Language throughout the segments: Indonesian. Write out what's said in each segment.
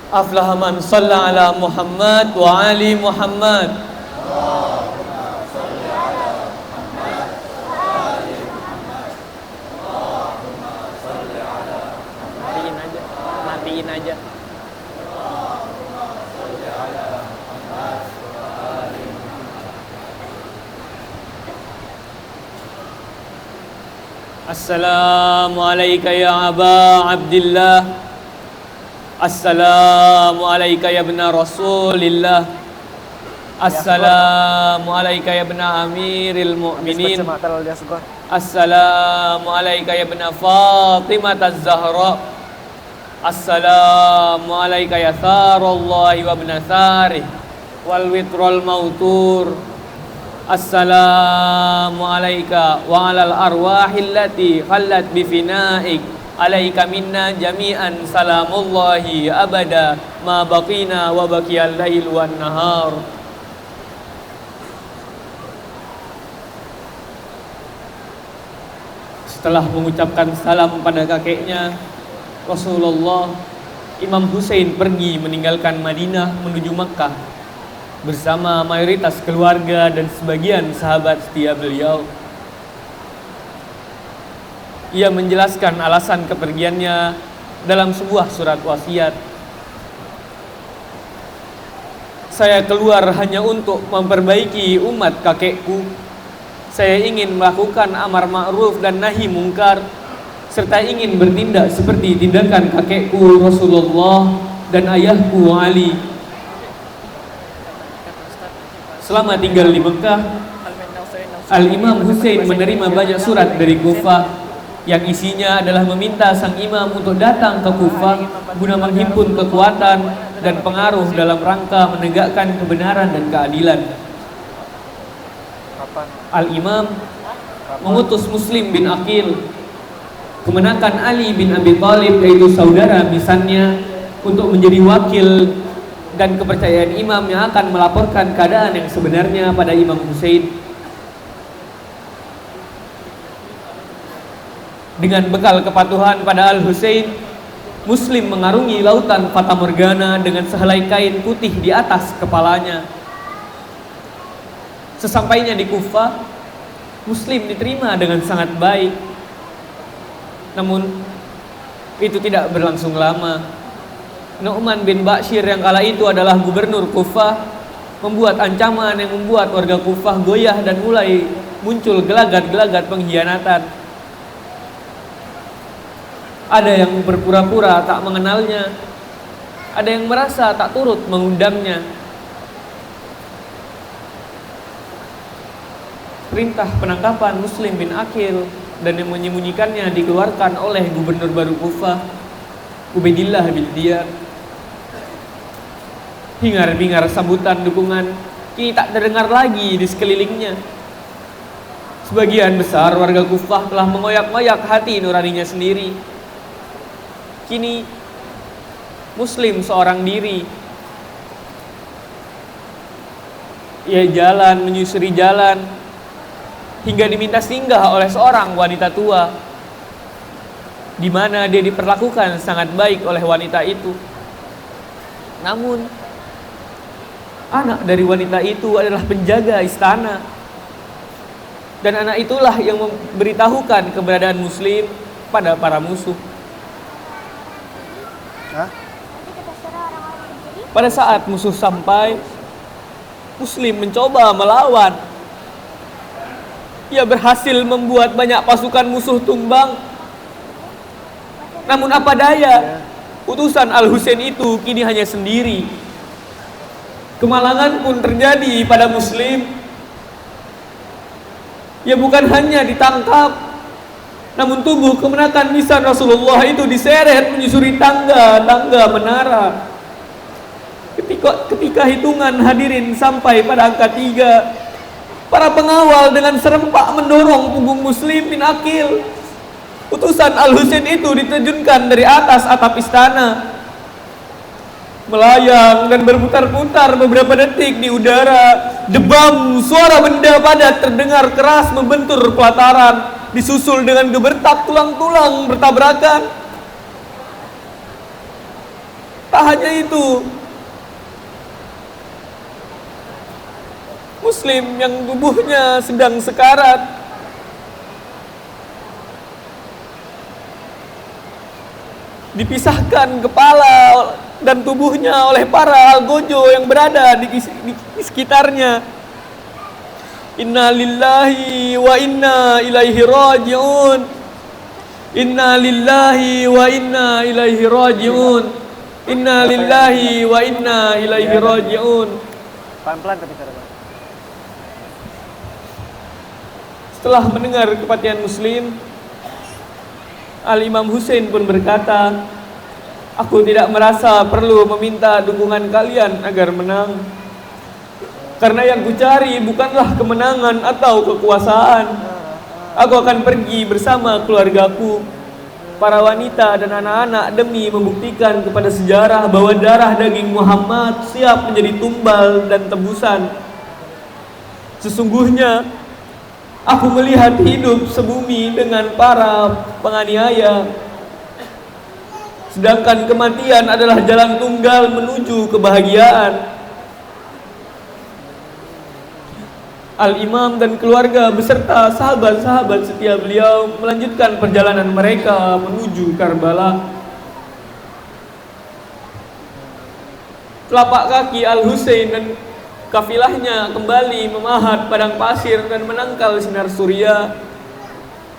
Aflaha man shalla ala Muhammad wa ali Muhammad. Matiin aja. Assalamualaikum ya Aba Abdillah. Assalamualaikum ya ibna Rasulillah. Assalamualaikum ya ibna Amiril Mu'minin. Assalamualaikum ya ibna Fatimah Az-Zahra. Assalamualaikum ya Tharallahi wa ibna Tharih wal witrul mautur. Assalamualaikum wa alal arwahil lati khallat bifinaik. Alaika minna jami'an salamullahi abada ma baqina wa baqiyal lail wan nahar. Setelah mengucapkan salam pada kakeknya, Rasulullah, Imam Hussein pergi meninggalkan Madinah menuju Makkah bersama mayoritas keluarga dan sebagian sahabat setia beliau. Ia menjelaskan alasan kepergiannya dalam sebuah surat wasiat. Saya keluar hanya untuk memperbaiki umat kakekku. Saya ingin melakukan amar ma'ruf dan nahi mungkar, serta ingin bertindak seperti tindakan kakekku Rasulullah dan ayahku Ali. Selama tinggal di Mekah, Al-Imam Hussein menerima banyak surat dari Kufah yang isinya adalah meminta sang imam untuk datang ke Kufah guna menghimpun kekuatan dan pengaruh dalam rangka menegakkan kebenaran dan keadilan. Al-Imam mengutus Muslim bin Aqil, kemenakan Ali bin Abi Thalib, yaitu saudara misannya, untuk menjadi wakil dan kepercayaan imam yang akan melaporkan keadaan yang sebenarnya pada Imam Hussein. Dengan bekal kepatuhan pada Al-Husain, Muslim mengarungi lautan Fata Morgana dengan sehelai kain putih di atas kepalanya. Sesampainya di Kufah, Muslim diterima dengan sangat baik. Namun itu tidak berlangsung lama. Nu'man bin Bashir yang kala itu adalah gubernur Kufah membuat ancaman yang membuat warga Kufah goyah dan mulai muncul gelagat-gelagat pengkhianatan. Ada yang berpura-pura tak mengenalnya, ada yang merasa tak turut mengundangnya. Perintah penangkapan Muslim bin Aqil dan yang menyembunyikannya dikeluarkan oleh gubernur baru Kufah, Ubaidillah bin Diyar. Hingar-bingar sambutan dukungan kini tak terdengar lagi di sekelilingnya. Sebagian besar warga Kufah telah mengoyak-ngoyak hati nuraninya sendiri. Kini Muslim seorang diri. Ia jalan menyusuri jalan hingga diminta singgah oleh seorang wanita tua, di mana dia diperlakukan sangat baik oleh wanita itu. Namun anak dari wanita itu adalah penjaga istana, dan anak itulah yang memberitahukan keberadaan Muslim pada para musuh. Pada saat musuh sampai, Muslim mencoba melawan. Ia berhasil membuat banyak pasukan musuh tumbang. Namun apa daya, utusan Al-Husain itu kini hanya sendiri. Kemalangan pun terjadi pada Muslim. Ia bukan hanya ditangkap, namun tubuh kemenakan nisan Rasulullah itu diseret menyusuri tangga-tangga menara. Ketika hitungan hadirin sampai pada angka 3, para pengawal dengan serempak mendorong punggung Muslim bin Aqil. Utusan Al-Husain itu diterjunkan dari atas atap istana, melayang dan berputar-putar beberapa detik di udara. Debam, suara benda padat terdengar keras membentur pelataran, disusul dengan gebertak tulang-tulang bertabrakan. Tak hanya itu, Muslim yang tubuhnya sedang sekarat, dipisahkan kepala dan tubuhnya oleh para algojo yang berada di sekitarnya. Inna lillahi wa inna ilaihi raji'un. Inna lillahi wa inna ilaihi raji'un. Inna lillahi wa inna ilaihi raji'un. Pelan-pelan tapi cara. Setelah mendengar kematian Muslim, Al-Imam Husain pun berkata, aku tidak merasa perlu meminta dukungan kalian agar menang. Karena yang kucari bukanlah kemenangan atau kekuasaan. Aku akan pergi bersama keluargaku, para wanita dan anak-anak, demi membuktikan kepada sejarah bahwa darah daging Muhammad siap menjadi tumbal dan tebusan. Sesungguhnya aku melihat hidup sebumi dengan para penganiaya, sedangkan kematian adalah jalan tunggal menuju kebahagiaan. Al-Imam dan keluarga beserta sahabat-sahabat setia beliau melanjutkan perjalanan mereka menuju Karbala. Telapak kaki Al-Husain dan kafilahnya kembali memahat padang pasir dan menangkal sinar surya,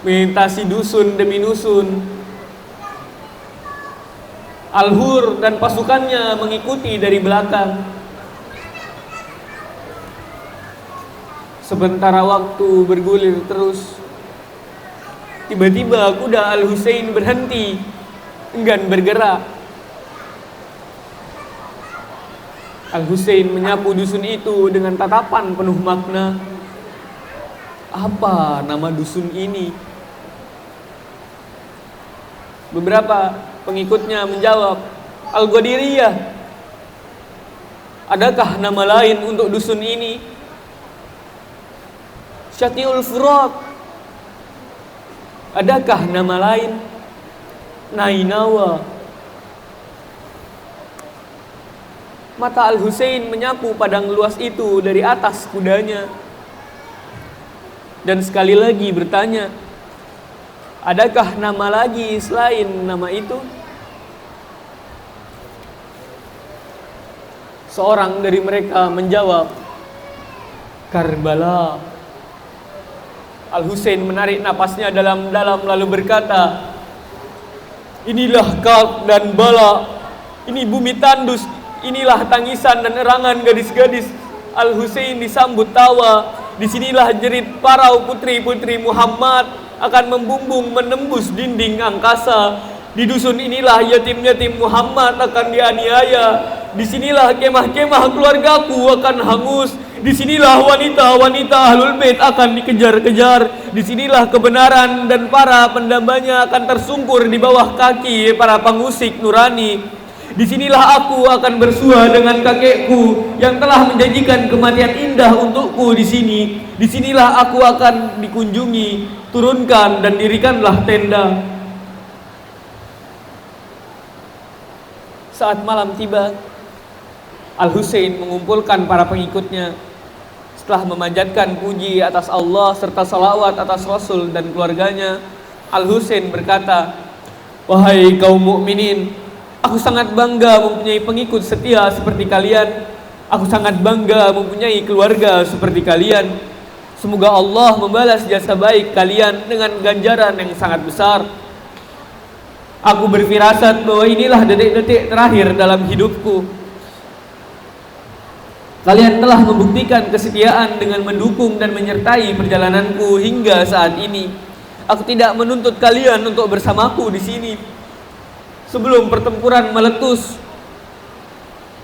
melintasi dusun demi dusun. Al-Hur dan pasukannya mengikuti dari belakang. Sementara waktu bergulir terus, tiba-tiba kuda Al-Husain berhenti, enggan bergerak. Al-Husain menyapu dusun itu dengan tatapan penuh makna. Apa nama dusun ini? Beberapa pengikutnya menjawab, Al-Qadiriyah. Adakah nama lain untuk dusun ini? Syatiul Furat. Adakah nama lain? Nainawa. Mata Al-Husain menyapu padang luas itu dari atas kudanya, dan sekali lagi bertanya, adakah nama lagi selain nama itu? Seorang dari mereka menjawab, Karbala. Al-Husain menarik napasnya dalam-dalam lalu berkata, inilah Karb dan Bala, ini bumi tandus, inilah tangisan dan erangan gadis-gadis. Al-Husain disambut tawa. Disinilah jerit para putri-putri Muhammad akan membumbung menembus dinding angkasa. Di dusun inilah yatim-yatim Muhammad akan dianiaya. Disinilah kemah-kemah keluargaku akan hangus. Disinilah wanita-wanita Ahlul Bait akan dikejar-kejar. Disinilah kebenaran dan para pendambanya akan tersungkur di bawah kaki para pengusik nurani. Disinilah aku akan bersua dengan kakekku yang telah menjanjikan kematian indah untukku di sini. Disinilah aku akan dikunjungi. Turunkan dan dirikanlah tenda. Saat malam tiba, Al-Husain mengumpulkan para pengikutnya. Setelah memanjatkan puji atas Allah serta salawat atas Rasul dan keluarganya, Al-Husain berkata, wahai kaum mukminin, aku sangat bangga mempunyai pengikut setia seperti kalian. Aku sangat bangga mempunyai keluarga seperti kalian. Semoga Allah membalas jasa baik kalian dengan ganjaran yang sangat besar. Aku berfirasat bahwa inilah detik-detik terakhir dalam hidupku. Kalian telah membuktikan kesetiaan dengan mendukung dan menyertai perjalananku hingga saat ini. Aku tidak menuntut kalian untuk bersamaku di sini sebelum pertempuran meletus.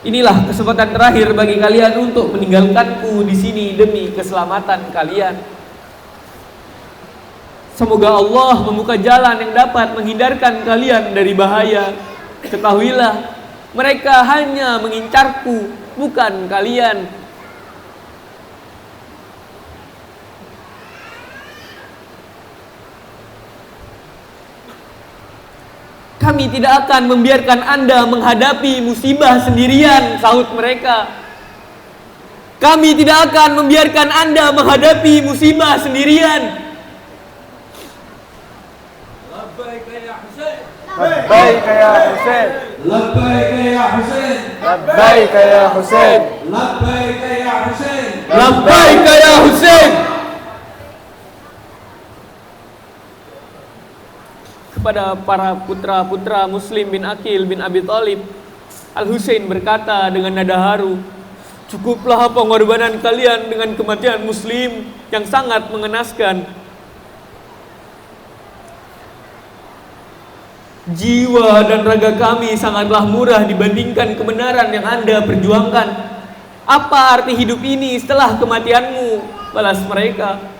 Inilah kesempatan terakhir bagi kalian untuk meninggalkanku di sini demi keselamatan kalian. Semoga Allah membuka jalan yang dapat menghindarkan kalian dari bahaya. Ketahuilah, mereka hanya mengincarku, bukan kalian. Kami tidak akan membiarkan Anda menghadapi musibah sendirian, sahut mereka. Kami tidak akan membiarkan Anda menghadapi musibah sendirian. Labbaik ya Husain. Labbaik ya Husain. Labbaik ya Husain. Labbaik ya Husain. Labbaik ya Husain. Labbaik ya Husain. Kepada para putra-putra Muslim bin Aqil bin Abi Thalib, Al-Husain berkata dengan nada haru, "Cukuplah pengorbanan kalian dengan kematian Muslim yang sangat mengenaskan. Jiwa dan raga kami sangatlah murah dibandingkan kebenaran yang Anda perjuangkan. Apa arti hidup ini setelah kematianmu?" balas mereka.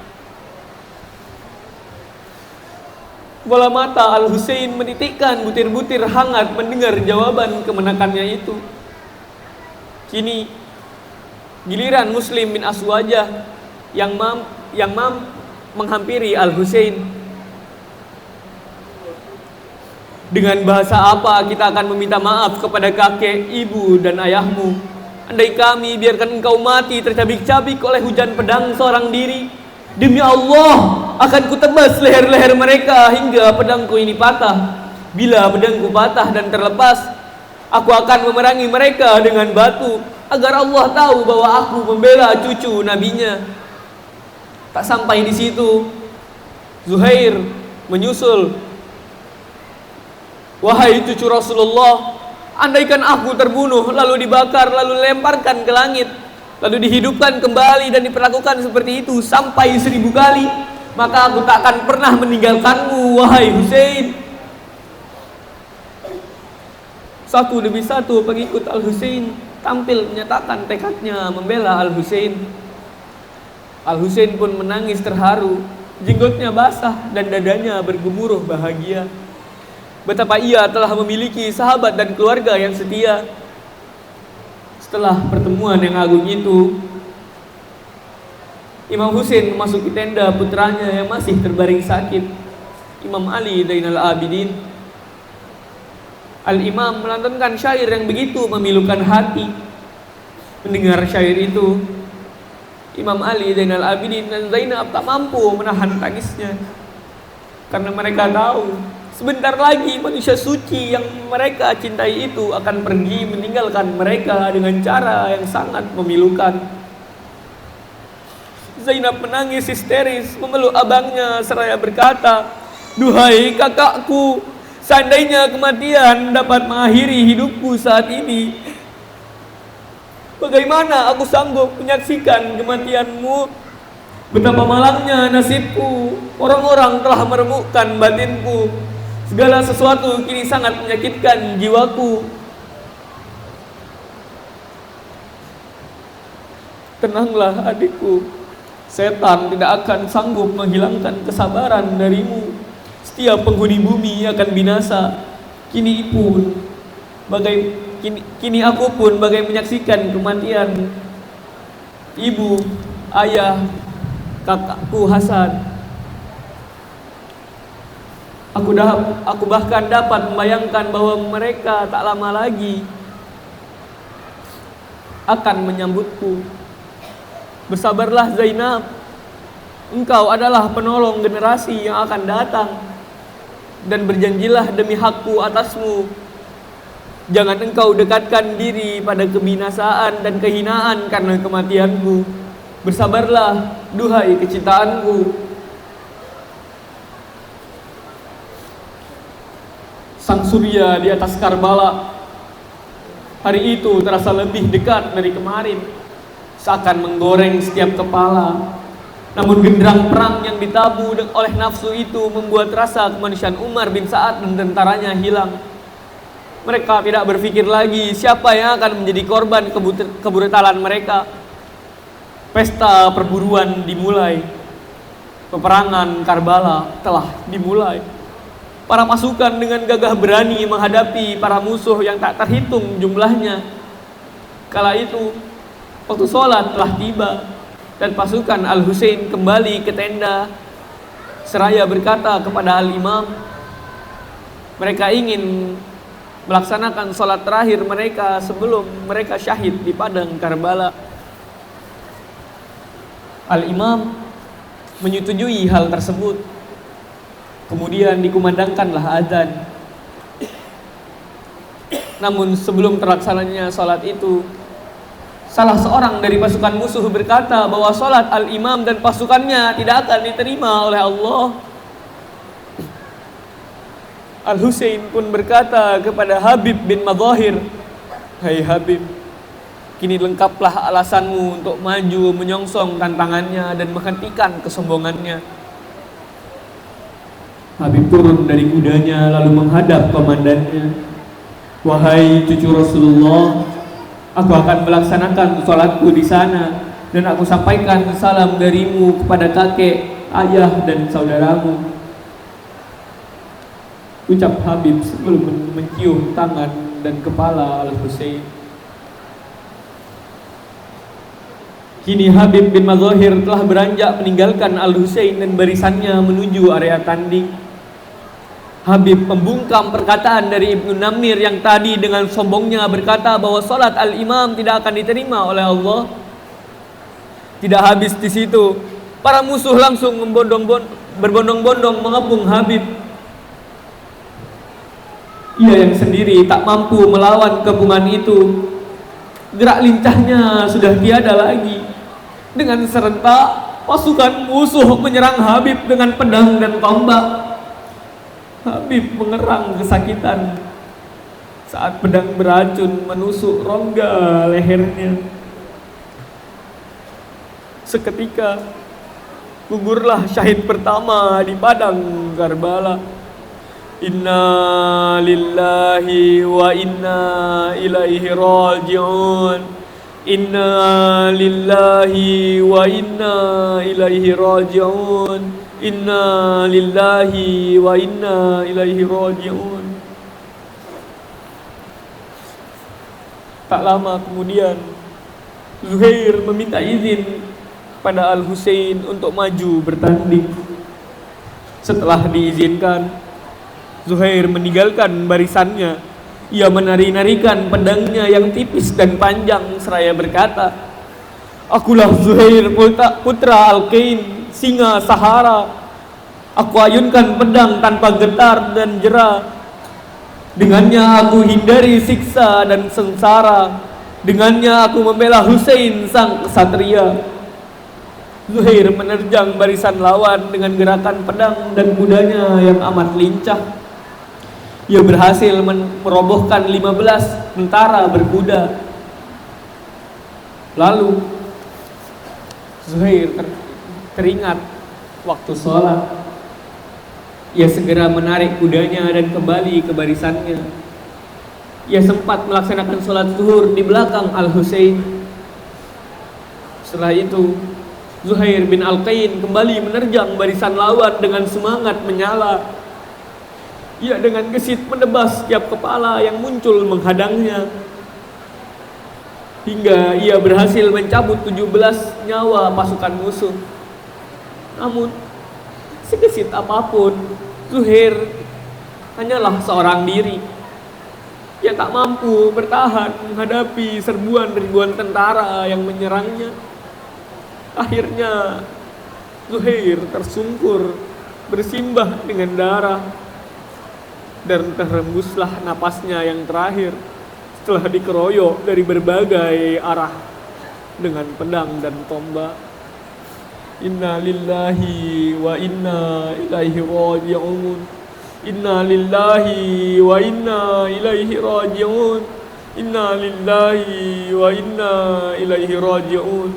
Bola mata Al-Husain menitikkan butir-butir hangat mendengar jawaban kemenakannya itu. Kini giliran Muslim bin Aswajah yang menghampiri Al-Husain. Dengan bahasa apa kita akan meminta maaf kepada kakek, ibu, dan ayahmu? Andai kami biarkan engkau mati tercabik-cabik oleh hujan pedang seorang diri, demi Allah akan kutebas leher-leher mereka hingga pedangku ini patah. Bila pedangku patah dan terlepas, aku akan memerangi mereka dengan batu, agar Allah tahu bahwa aku membela cucu nabinya. Tak sampai di situ, Zuhair menyusul, "Wahai cucu Rasulullah, andaikan aku terbunuh, lalu dibakar, lalu lemparkan ke langit, lalu dihidupkan kembali dan diperlakukan seperti itu sampai 1000 kali, maka aku tak akan pernah meninggalkanmu, wahai Husain." Satu demi satu pengikut Al-Husain tampil menyatakan tekadnya membela Al-Husain. Al-Husain pun menangis terharu, jenggotnya basah dan dadanya bergemuruh bahagia. Betapa ia telah memiliki sahabat dan keluarga yang setia. Setelah pertemuan yang agung itu, Imam Husain memasuki tenda putranya yang masih terbaring sakit, Imam Ali Zainal Abidin. Al-Imam melantunkan syair yang begitu memilukan hati. Mendengar syair itu, Imam Ali Zainal Abidin dan Zainab tak mampu menahan tangisnya, karena mereka tahu sebentar lagi manusia suci yang mereka cintai itu akan pergi meninggalkan mereka dengan cara yang sangat memilukan. Zainab menangis histeris memeluk abangnya seraya berkata, "Duhai kakakku, seandainya kematian dapat mengakhiri hidupku saat ini, bagaimana aku sanggup menyaksikan kematianmu? Betapa malangnya nasibku, orang-orang telah meremukkan batinku. Segala sesuatu kini sangat menyakitkan jiwaku." "Tenanglah adikku, setan tidak akan sanggup menghilangkan kesabaran darimu. Setiap penghuni bumi akan binasa. Kini aku pun bagai menyaksikan kematian ibu, ayah, kakakku Hasan. Aku bahkan dapat membayangkan bahwa mereka tak lama lagi akan menyambutku. Bersabarlah Zainab, engkau adalah penolong generasi yang akan datang. Dan berjanjilah demi hakku atasmu, jangan engkau dekatkan diri pada kebinasaan dan kehinaan karena kematianku. Bersabarlah, duhai kecintaanku." Sang surya di atas Karbala hari itu terasa lebih dekat dari kemarin, seakan menggoreng setiap kepala. Namun genderang perang yang ditabu oleh nafsu itu membuat rasa kemanusiaan Umar bin Sa'ad dan tentaranya hilang. Mereka tidak berpikir lagi siapa yang akan menjadi korban kebrutalan mereka. Pesta perburuan dimulai. Peperangan Karbala telah dimulai. Para pasukan dengan gagah berani menghadapi para musuh yang tak terhitung jumlahnya. Kala itu, waktu sholat telah tiba dan pasukan Al-Husain kembali ke tenda seraya berkata kepada Al-Imam, Mereka ingin melaksanakan sholat terakhir mereka sebelum mereka syahid di padang Karbala. Al-Imam menyetujui hal tersebut. Kemudian dikumandangkanlah azan. Namun sebelum terlaksananya sholat itu, salah seorang dari pasukan musuh berkata bahwa sholat Al-Imam dan pasukannya tidak akan diterima oleh Allah. Al-Husain pun berkata kepada Habib bin Madzahir, "Hai Habib, kini lengkaplah alasanmu untuk maju menyongsong tantangannya dan menghentikan kesombongannya." Habib turun dari kudanya lalu menghadap komandannya. "Wahai cucu Rasulullah, aku akan melaksanakan sholatku di sana dan aku sampaikan salam darimu kepada kakek, ayah dan saudaramu." Ucap Habib sebelum mencium tangan dan kepala Al-Husain. Kini Habib bin Madzahir telah beranjak meninggalkan Al-Husain dan barisannya menuju area tanding. Habib membungkam perkataan dari Ibnu Namir yang tadi dengan sombongnya berkata bahwa sholat Al-Imam tidak akan diterima oleh Allah. Tidak habis di situ, para musuh langsung berbondong-bondong mengepung Habib. Ia yang sendiri tak mampu melawan kepungan itu. Gerak lincahnya sudah tiada lagi. Dengan serentak, pasukan musuh menyerang Habib dengan pedang dan tombak. Habib mengerang kesakitan saat pedang beracun menusuk rongga lehernya. Seketika gugurlah syahid pertama di padang Karbala. Inna lillahi wa inna ilaihi raji'un. Inna lillahi wa inna ilaihi raji'un. Inna lillahi wa inna ilaihi raji'un. Tak lama kemudian Zuhair meminta izin pada Al-Husain untuk maju bertanding. Setelah diizinkan, Zuhair meninggalkan barisannya. Ia menari-narikan pedangnya yang tipis dan panjang seraya berkata, "Akulah Zuhair putra Al-Qain, singa Sahara. Aku ayunkan pedang tanpa getar dan jera. Dengannya aku hindari siksa dan sengsara. Dengannya aku membela Husain sang kesatria." Zuhair menerjang barisan lawan dengan gerakan pedang dan kudanya yang amat lincah. Ia berhasil merobohkan 15 tentara berkuda. Lalu Zuhair teringat waktu sholat. Ia segera menarik kudanya dan kembali ke barisannya. Ia sempat melaksanakan sholat zuhur di belakang Al-Husain. Setelah itu Zuhair bin Al-Qain kembali menerjang barisan lawan dengan semangat menyala. Ia dengan gesit menebas setiap kepala yang muncul menghadangnya, hingga ia berhasil mencabut 17 nyawa pasukan musuh. Namun segesit apapun, Zuhair hanyalah seorang diri. Ia tak mampu bertahan menghadapi serbuan ribuan tentara yang menyerangnya. Akhirnya Zuhair tersungkur bersimbah dengan darah, dan terhembuslah napasnya yang terakhir setelah dikeroyok dari berbagai arah dengan pedang dan tombak. Inna lillahi wa inna ilaihi raji'un. Inna lillahi wa inna ilaihi raji'un. Inna lillahi wa inna ilaihi raji'un.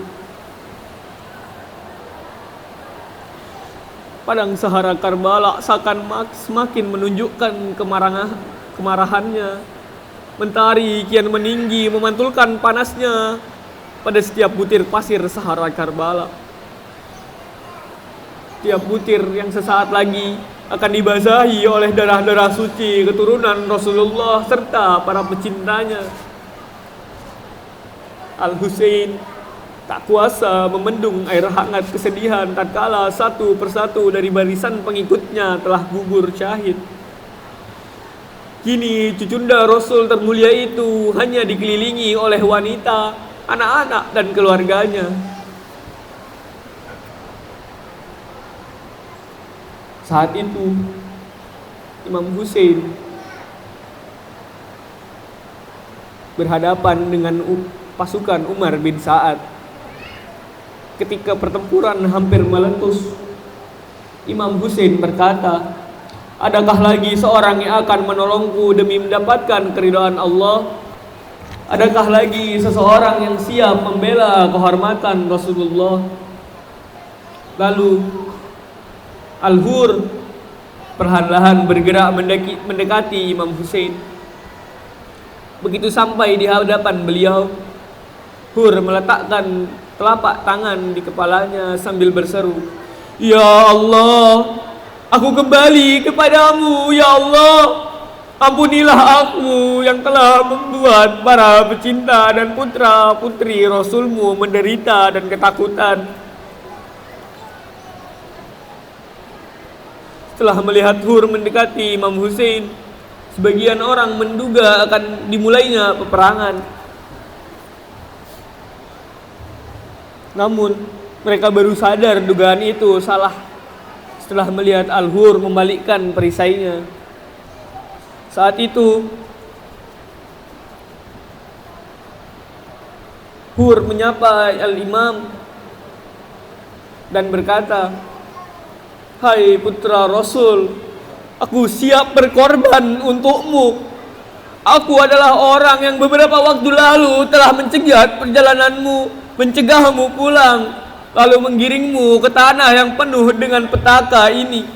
Padang Sahara Karbala seakan semakin menunjukkan kemarahannya. Mentari kian meninggi memantulkan panasnya pada setiap butir pasir Sahara Karbala. Setiap butir yang sesaat lagi akan dibasahi oleh darah-darah suci keturunan Rasulullah serta para pecintanya. Al-Husain tak kuasa memendung air hangat kesedihan tatkala satu persatu dari barisan pengikutnya telah gugur syahid. Kini cucunda Rasul termulia itu hanya dikelilingi oleh wanita, anak-anak dan keluarganya. Saat itu Imam Hussein berhadapan dengan pasukan Umar bin Sa'ad. Ketika pertempuran hampir meletus, Imam Hussein berkata, "Adakah lagi seorang yang akan menolongku demi mendapatkan keridhaan Allah? Adakah lagi seseorang yang siap membela kehormatan Rasulullah?" Lalu Al-Hur perlahan-lahan bergerak mendekati Imam Hussein. Begitu sampai di hadapan beliau, Hur meletakkan telapak tangan di kepalanya sambil berseru, "Ya Allah, aku kembali kepadamu, ya Allah. Ampunilah aku yang telah membuat para pecinta dan putra-putri Rasulmu menderita dan ketakutan." Setelah melihat Hur mendekati Imam Hussein, sebagian orang menduga akan dimulainya peperangan. Namun mereka baru sadar dugaan itu salah setelah melihat Al-Hur membalikkan perisainya. Saat itu Hur menyapa Al-Imam dan berkata, "Hai putra Rasul, aku siap berkorban untukmu. Aku adalah orang yang beberapa waktu lalu telah mencegat perjalananmu, mencegahmu pulang, lalu menggiringmu ke tanah yang penuh dengan petaka ini.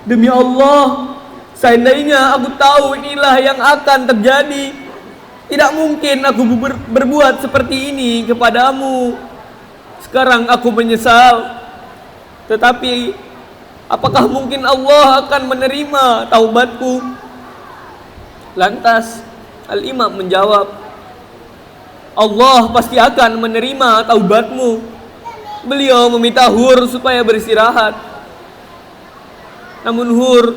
Demi Allah, seandainya aku tahu inilah yang akan terjadi, tidak mungkin aku berbuat seperti ini kepadamu. Sekarang aku menyesal. Tetapi apakah mungkin Allah akan menerima taubatku?" Lantas Al-Imam menjawab, "Allah pasti akan menerima taubatmu." Beliau meminta Hur supaya beristirahat. Namun Hur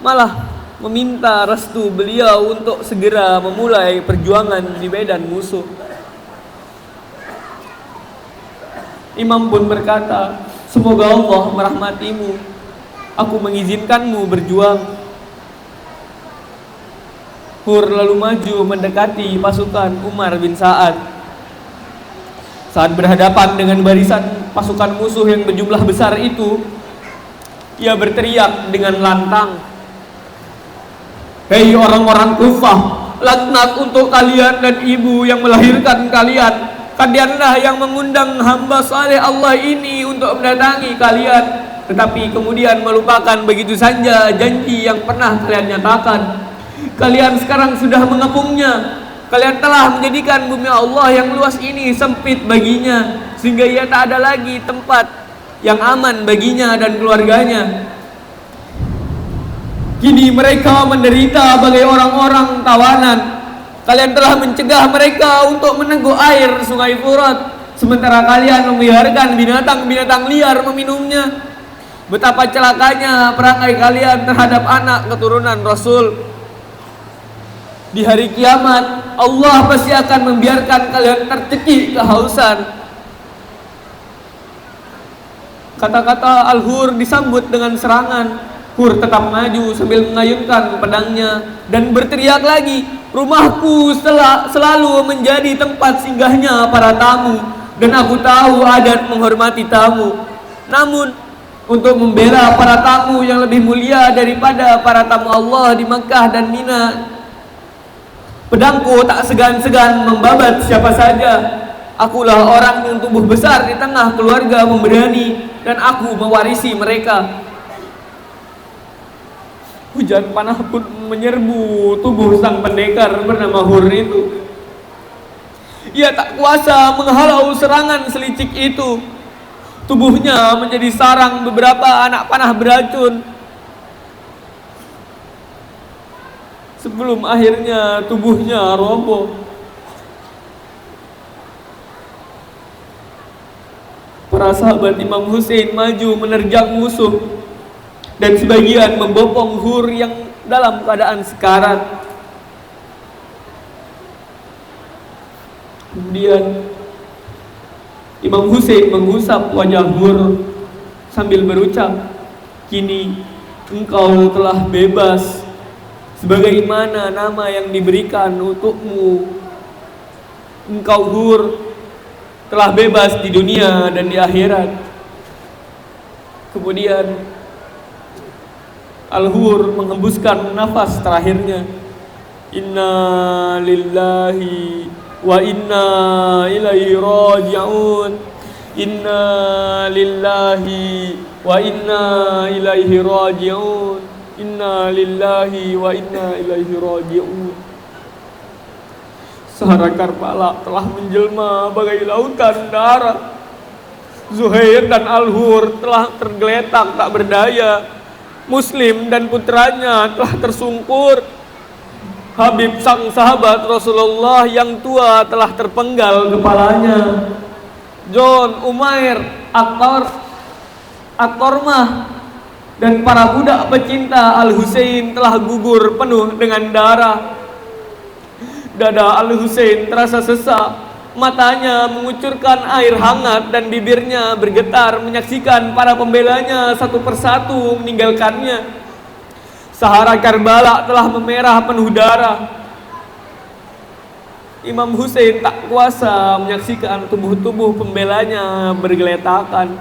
malah meminta restu beliau untuk segera memulai perjuangan di medan musuh. Imam pun berkata, "Semoga Allah merahmatimu. Aku mengizinkanmu berjuang." Hur lalu maju mendekati pasukan Umar bin Sa'ad. Saat berhadapan dengan barisan pasukan musuh yang berjumlah besar itu, ia berteriak dengan lantang, "Hei orang-orang Kufah, laknat untuk kalian dan ibu yang melahirkan kalian. Kalianlah yang mengundang hamba saleh Allah ini untuk mendatangi kalian, tetapi kemudian melupakan begitu saja janji yang pernah kalian nyatakan. Kalian sekarang sudah mengepungnya. Kalian telah menjadikan bumi Allah yang luas ini sempit baginya, sehingga ia tak ada lagi tempat yang aman baginya dan keluarganya. Kini mereka menderita bagai orang-orang tawanan. Kalian telah mencegah mereka untuk meneguk air sungai Furat, sementara kalian membiarkan binatang-binatang liar meminumnya. Betapa celakanya perangai kalian terhadap anak keturunan Rasul. Di hari kiamat, Allah pasti akan membiarkan kalian tercekik kehausan." Kata-kata Al-Hur disambut dengan serangan. Hur tetap maju sambil mengayunkan pedangnya dan berteriak lagi, "Rumahku selalu menjadi tempat singgahnya para tamu, dan aku tahu adat menghormati tamu. Namun, untuk membela para tamu yang lebih mulia daripada para tamu Allah di Makkah dan Mina, pedangku tak segan-segan membabat siapa saja. Akulah orang yang tumbuh besar di tengah keluarga pemberani, dan aku mewarisi mereka." Hujan panah pun menyerbu tubuh sang pendekar bernama Hur itu. Ia tak kuasa menghalau serangan selicik itu. Tubuhnya menjadi sarang beberapa anak panah beracun, sebelum akhirnya tubuhnya roboh. Para sahabat Imam Hussein maju menerjang musuh, dan sebagian membopong Hur yang dalam keadaan sekarat. Kemudian Imam Hussein mengusap wajah Hur sambil berucap, "Kini engkau telah bebas, sebagaimana nama yang diberikan untukmu. Engkau Hur telah bebas di dunia dan di akhirat." Kemudian Al-Hur menghembuskan nafas terakhirnya. Inna lillahi wa inna ilaihi raji'un. Inna lillahi wa inna ilaihi raji'un. Inna lillahi wa inna ilaihi raji'un. Sahara Karbala telah menjelma bagai lautan darah. Zuhair dan Al-Hur telah tergeletak tak berdaya. Muslim dan putranya telah tersungkur. Habib sang sahabat Rasulullah yang tua telah terpenggal kepalanya. John, Umair, At-Tormah dan para budak pecinta Al-Husain telah gugur penuh dengan darah. Dada Al-Husain terasa sesak, matanya mengucurkan air hangat dan bibirnya bergetar menyaksikan para pembelanya satu persatu meninggalkannya. Sahara Karbala telah memerah penuh darah. Imam Hussein tak kuasa menyaksikan tubuh-tubuh pembelanya bergeletakan.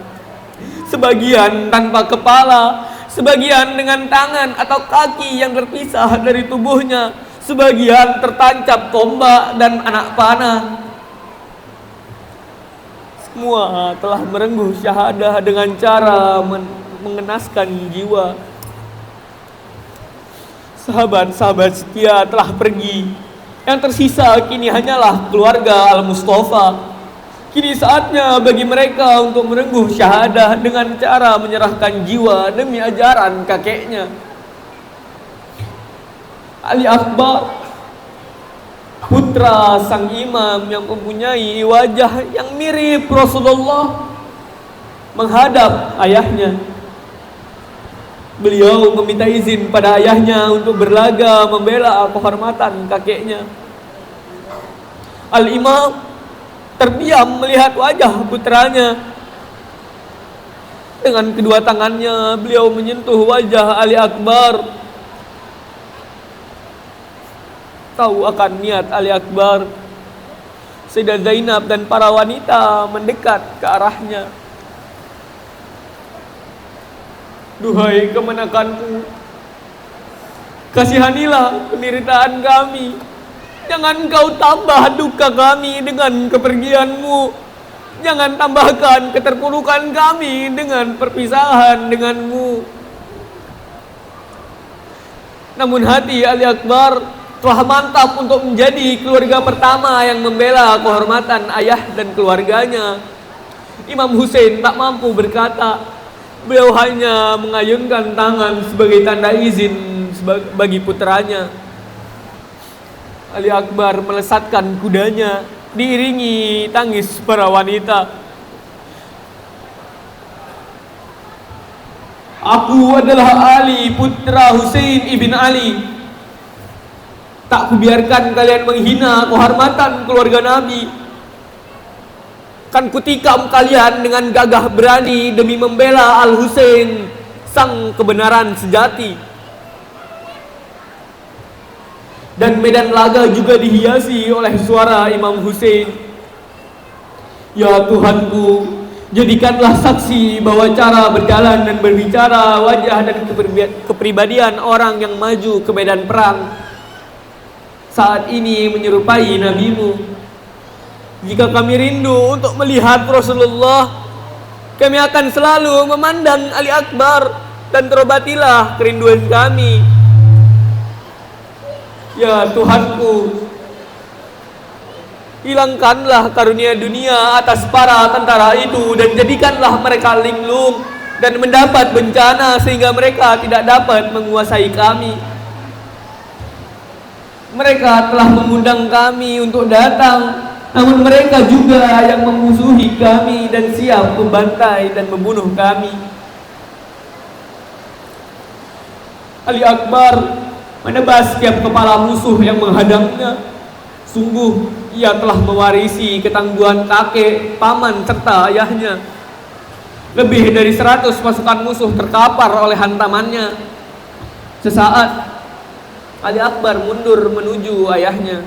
Sebagian tanpa kepala, sebagian dengan tangan atau kaki yang terpisah dari tubuhnya, sebagian tertancap tombak dan anak panah. Semua telah merengguh syahadah dengan cara mengenaskan jiwa. Sahabat-sahabat setia telah pergi. Yang tersisa kini hanyalah keluarga Al-Mustafa. Kini saatnya bagi mereka untuk merengguh syahadah dengan cara menyerahkan jiwa demi ajaran kakeknya. Ali Akbar, putra sang imam yang mempunyai wajah yang mirip Rasulullah, menghadap ayahnya. Beliau meminta izin pada ayahnya untuk berlaga membela kehormatan kakeknya. Al-Imam terdiam melihat wajah putranya. Dengan kedua tangannya beliau menyentuh wajah Ali Akbar. Tahu akan niat Ali Akbar, Sayyidah Zainab dan para wanita mendekat ke arahnya. Duhai kemenakanku, kasihanilah penderitaan kami. Jangan kau tambah duka kami dengan kepergianmu. Jangan tambahkan keterpurukan kami dengan perpisahan denganmu. Namun hati Ali Akbar telah mantap untuk menjadi keluarga pertama yang membela kehormatan ayah dan keluarganya. Imam Hussein tak mampu berkata. Beliau hanya mengayunkan tangan sebagai tanda izin bagi putranya. Ali Akbar melesatkan kudanya, diiringi tangis para wanita. Aku adalah Ali, putra Husain ibn Ali. Tak kubiarkan kalian menghina kehormatan keluarga Nabi. Kan kutikam kalian dengan gagah berani demi membela Al-Husain, sang kebenaran sejati. Dan medan laga juga dihiasi oleh suara Imam Hussein. Ya Tuhanku, jadikanlah saksi bahwa cara berjalan dan berbicara, wajah dan kepribadian orang yang maju ke medan perang saat ini menyerupai Nabi-Mu. Jika kami rindu untuk melihat Rasulullah, kami akan selalu memandang Ali Akbar dan terobatilah kerinduan kami. Ya Tuhanku, hilangkanlah karunia dunia atas para tentara itu dan jadikanlah mereka linglung dan mendapat bencana sehingga mereka tidak dapat menguasai kami. Mereka telah mengundang kami untuk datang, namun mereka juga yang memusuhi kami dan siap membantai dan membunuh kami. Ali Akbar menebas setiap kepala musuh yang menghadangnya. Sungguh ia telah mewarisi ketangguhan kakek, paman serta ayahnya. Lebih dari 100 pasukan musuh terkapar oleh hantamannya. Sesaat Ali Akbar mundur menuju ayahnya.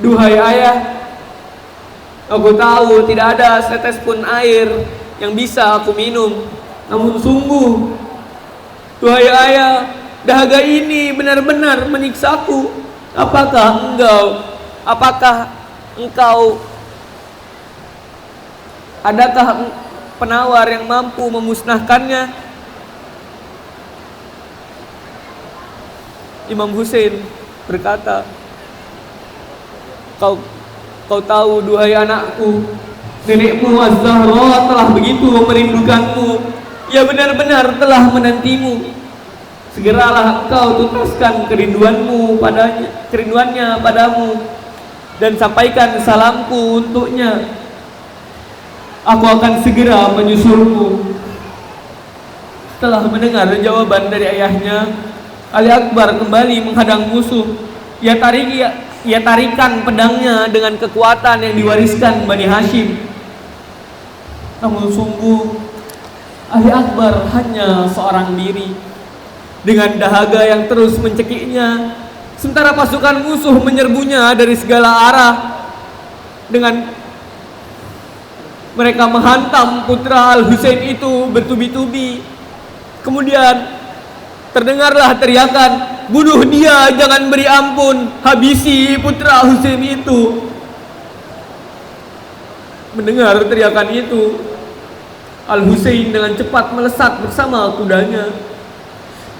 Duhai ayah, aku tahu tidak ada setetes pun air yang bisa aku minum. Namun sungguh, duhai ayah, dahaga ini benar-benar menyiksaku. Apakah engkau adakah penawar yang mampu memusnahkannya? Imam Husain berkata, Kau tahu duhai anakku, nenekmu Az-Zahra telah begitu merindukanmu. Ia benar-benar telah menantimu. Segeralah engkau tuntaskan kerinduannya padamu dan sampaikan salamku untuknya. Aku akan segera menyusulmu. Setelah mendengar jawaban dari ayahnya, Ali Akbar kembali menghadang musuh. Ia tarikan pedangnya dengan kekuatan yang diwariskan Bani Hashim. Namun sungguh, Ali Akbar hanya seorang diri dengan dahaga yang terus mencekiknya, sementara pasukan musuh menyerbunya dari segala arah. Dengan mereka menghantam putra Al-Husain itu bertubi-tubi. Kemudian terdengarlah teriakan, "Bunuh dia, jangan beri ampun, habisi putra Husain itu." Mendengar teriakan itu, Al-Husain dengan cepat melesat bersama kudanya.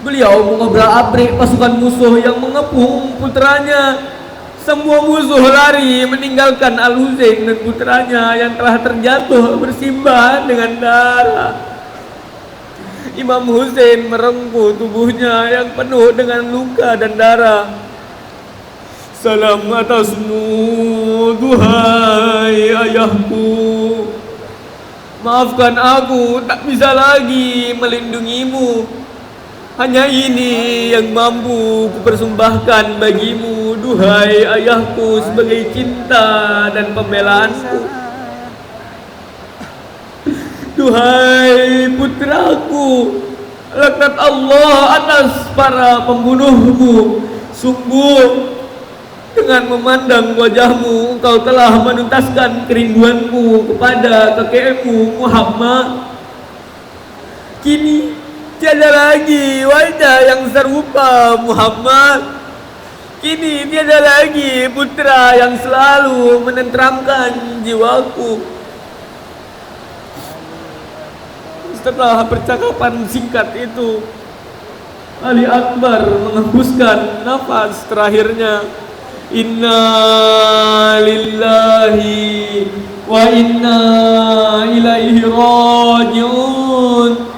Beliau mengobrak-abrik pasukan musuh yang mengepung putranya. Semua musuh lari meninggalkan Al-Husain dan putranya yang telah terjatuh bersimbah dengan darah. Imam Husain merengkuh tubuhnya yang penuh dengan luka dan darah. "Salam atasmu, duhai ayahku. Maafkan aku tak bisa lagi melindungimu. Hanya ini yang mampu kupersembahkan bagimu, duhai ayahku, sebagai cinta dan pembelaanku. Duhai putraku, laknat Allah atas para pembunuhmu. Sungguh dengan memandang wajahmu, engkau telah menuntaskan kerinduanmu kepada kakekmu Muhammad. Kini tiada lagi wajah yang serupa Muhammad. Kini tiada lagi putra yang selalu menenteramkan jiwaku." Setelah percakapan singkat itu, Ali Akbar menghembuskan nafas terakhirnya. "Inna lillahi wa inna ilaihi raji'un.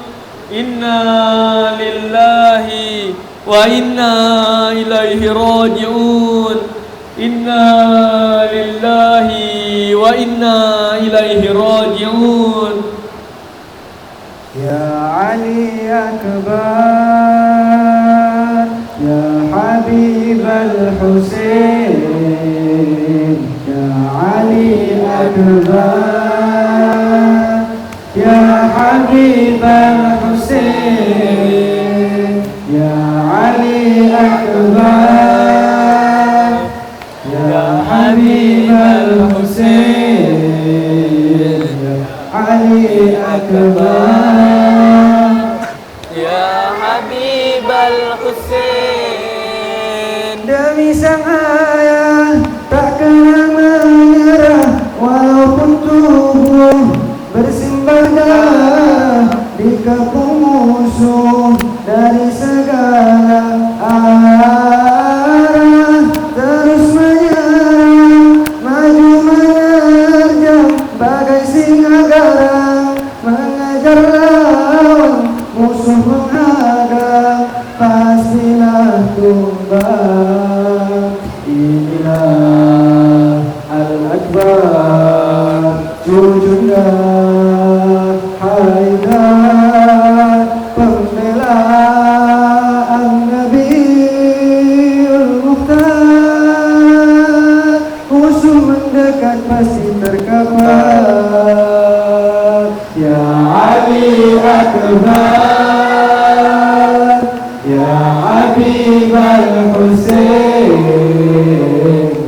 Inna lillahi wa inna ilaihi raji'un. Inna lillahi wa inna ilaihi raji'un." Ya Ali Akbar, Ya Habib Al-Husain, Ya Ali Akbar, Ya Habib Al-Husain, Ya Ali Akbar, Ya Habib Al-Husain, Ya Ali Akbar, Ya Habib Al-Husain. demi sang ayah tak kena menyerah, walaupun tubuh bersimbah darah, dikepung musuh dari segala arah, terus menyerang, maju menerjang bagai singa garang, mengejar lawan, musuh menghadang, pastilah tumbang. Inilah wujudnya Haidar pembelaan Nabiul Mukhtar, musuh mendekat pasti terkapar. Ya Ali Akbar, Ya Habib al-Husain,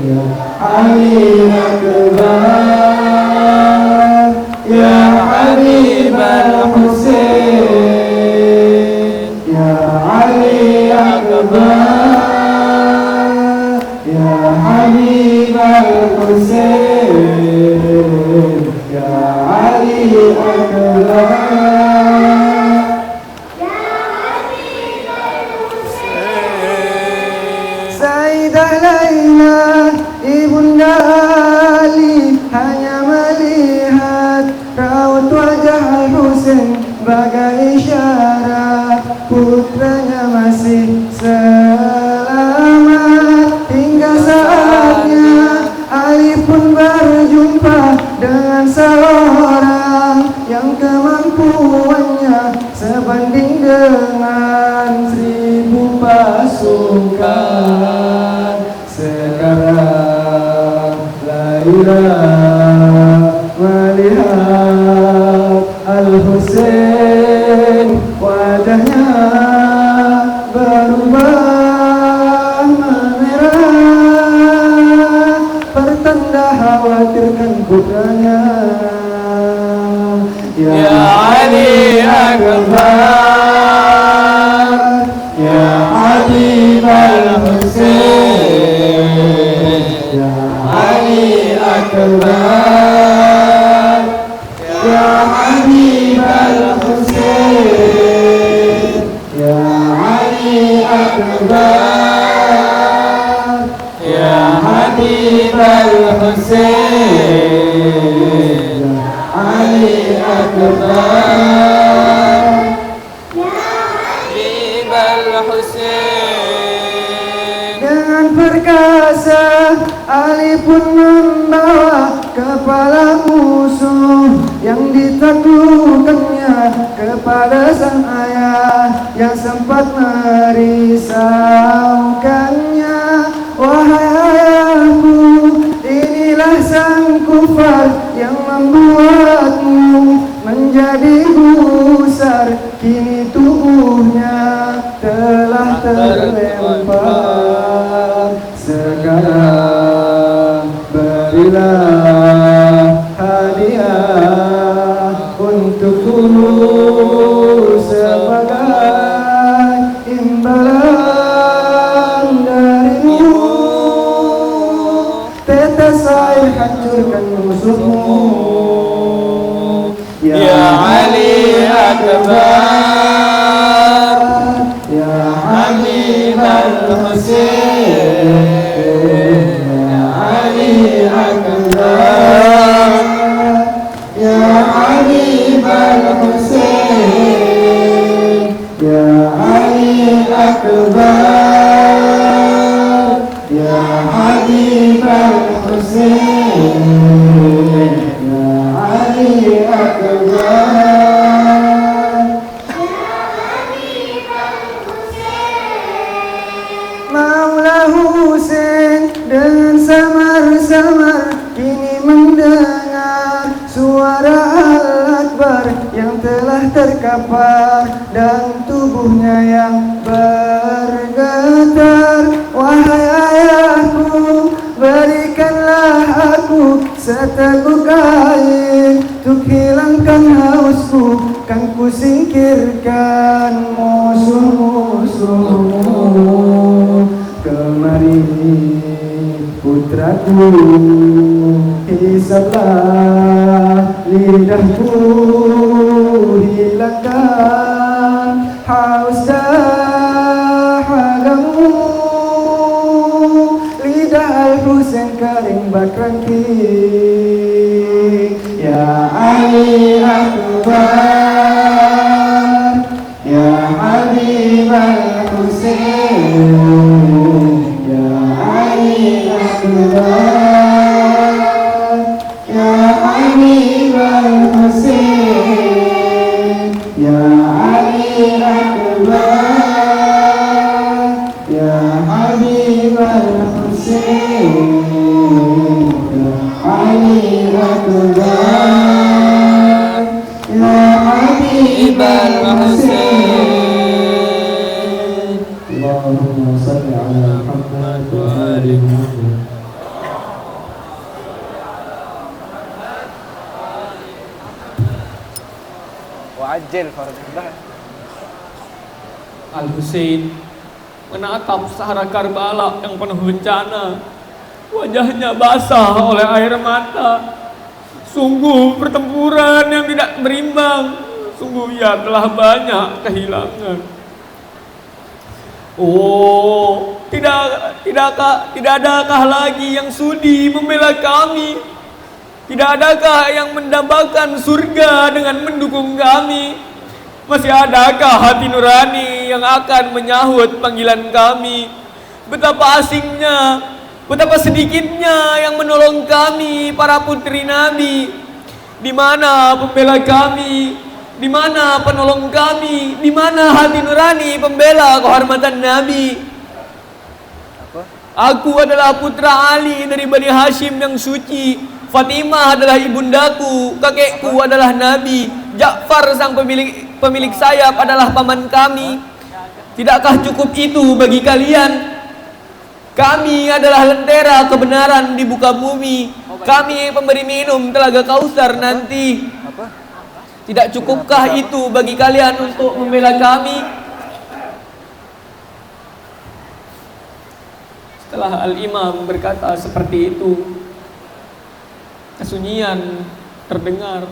Ya Ali Akbar, Ya Habib al-Husain, Ya Ali Akbar, Ya Habib al-Husain, Ya Ali Akbar. Sayyidah Laila, Ibunda Ali, hanya melihat raut wajah Al-Husain bagai isyarat putranya masih selamat. Hingga saatnya Ali pun berjumpa dengan seorang yang kemampuannya sebanding dengan 1000 pasukan. Sekarang Laila melihat Al-Husain, wajahnya berubah memerah, pertanda khawatirkan putranya. Ya Ali Akbar, Ya Habib al-Husain, Ya Ali Akbar, Ya Habib al-Husain, Ya Ali Akbar, Ya Habib al-Husain, Ya Ali Akbar. Dengan perkasa Ali pun membawa kepala musuh yang ditaklukkannya kepada sang ayah yang sempat merisaukannya. Wahai ayahku, inilah sang kufar yang membuatmu menjadi gusar. Kini tubuhnya telah terlempar. Sekarang berilah hadiah untukku sebagai imbalan darimu. Tetes air hancurkan musuhmu. Ya Ali Akbar, Ya Habib al-Husain, Ya Ali Akbar, Ya Habib al-Husain, Ya Ali Akbar, Ya Habib al-Husain, Ya Ali Akbar. Maula Husain dengan samar-samar kini mendengar suara Al-Akbar yang telah terkapar dan tubuhnya yang bergetar. Wahai ayahku, berikanlah aku seteguk air untuk hilangkan hausku, kan ku singkirkan musuh-musuhmu. Kemari putraku, hisaplah lidahku, hilangkan haus dahagamu. Lidah Al-Husain kering bak rengking. Ya Ali Akbar, Ya Habib al-Husain, Ya Ali Akbar, Ya Habib ya Habibal Husain. Allahumma salli ala Muhammad wa ali Muhammad. Wa'ajil farajullah. Al-Husain menatap Sahara Karbala yang penuh bencana. Wajahnya basah oleh air mata. Sungguh pertempuran yang tidak berimbang. Sungguh ia telah banyak kehilangan. Oh, tidak adakah lagi yang sudi membela kami? Tidak adakah yang mendambakan surga dengan mendukung kami? Masih adakah hati nurani yang akan menyahut panggilan kami? Betapa asingnya, betapa sedikitnya yang menolong kami, para putri Nabi. Di mana pembela kami? Di mana penolong kami? Di mana hati nurani pembela kehormatan Nabi? Aku adalah putra Ali dari Bani Hashim yang suci. Fatimah adalah ibundaku, kakekku adalah Nabi. Ja'far sang pemilik sayap adalah paman kami. Tidakkah cukup itu bagi kalian? Kami adalah lentera kebenaran di muka bumi. Kami pemberi minum telaga Kausar nanti. Tidak cukupkah itu bagi kalian untuk membela kami? Setelah Al-Imam berkata seperti itu, kesunyian terdengar.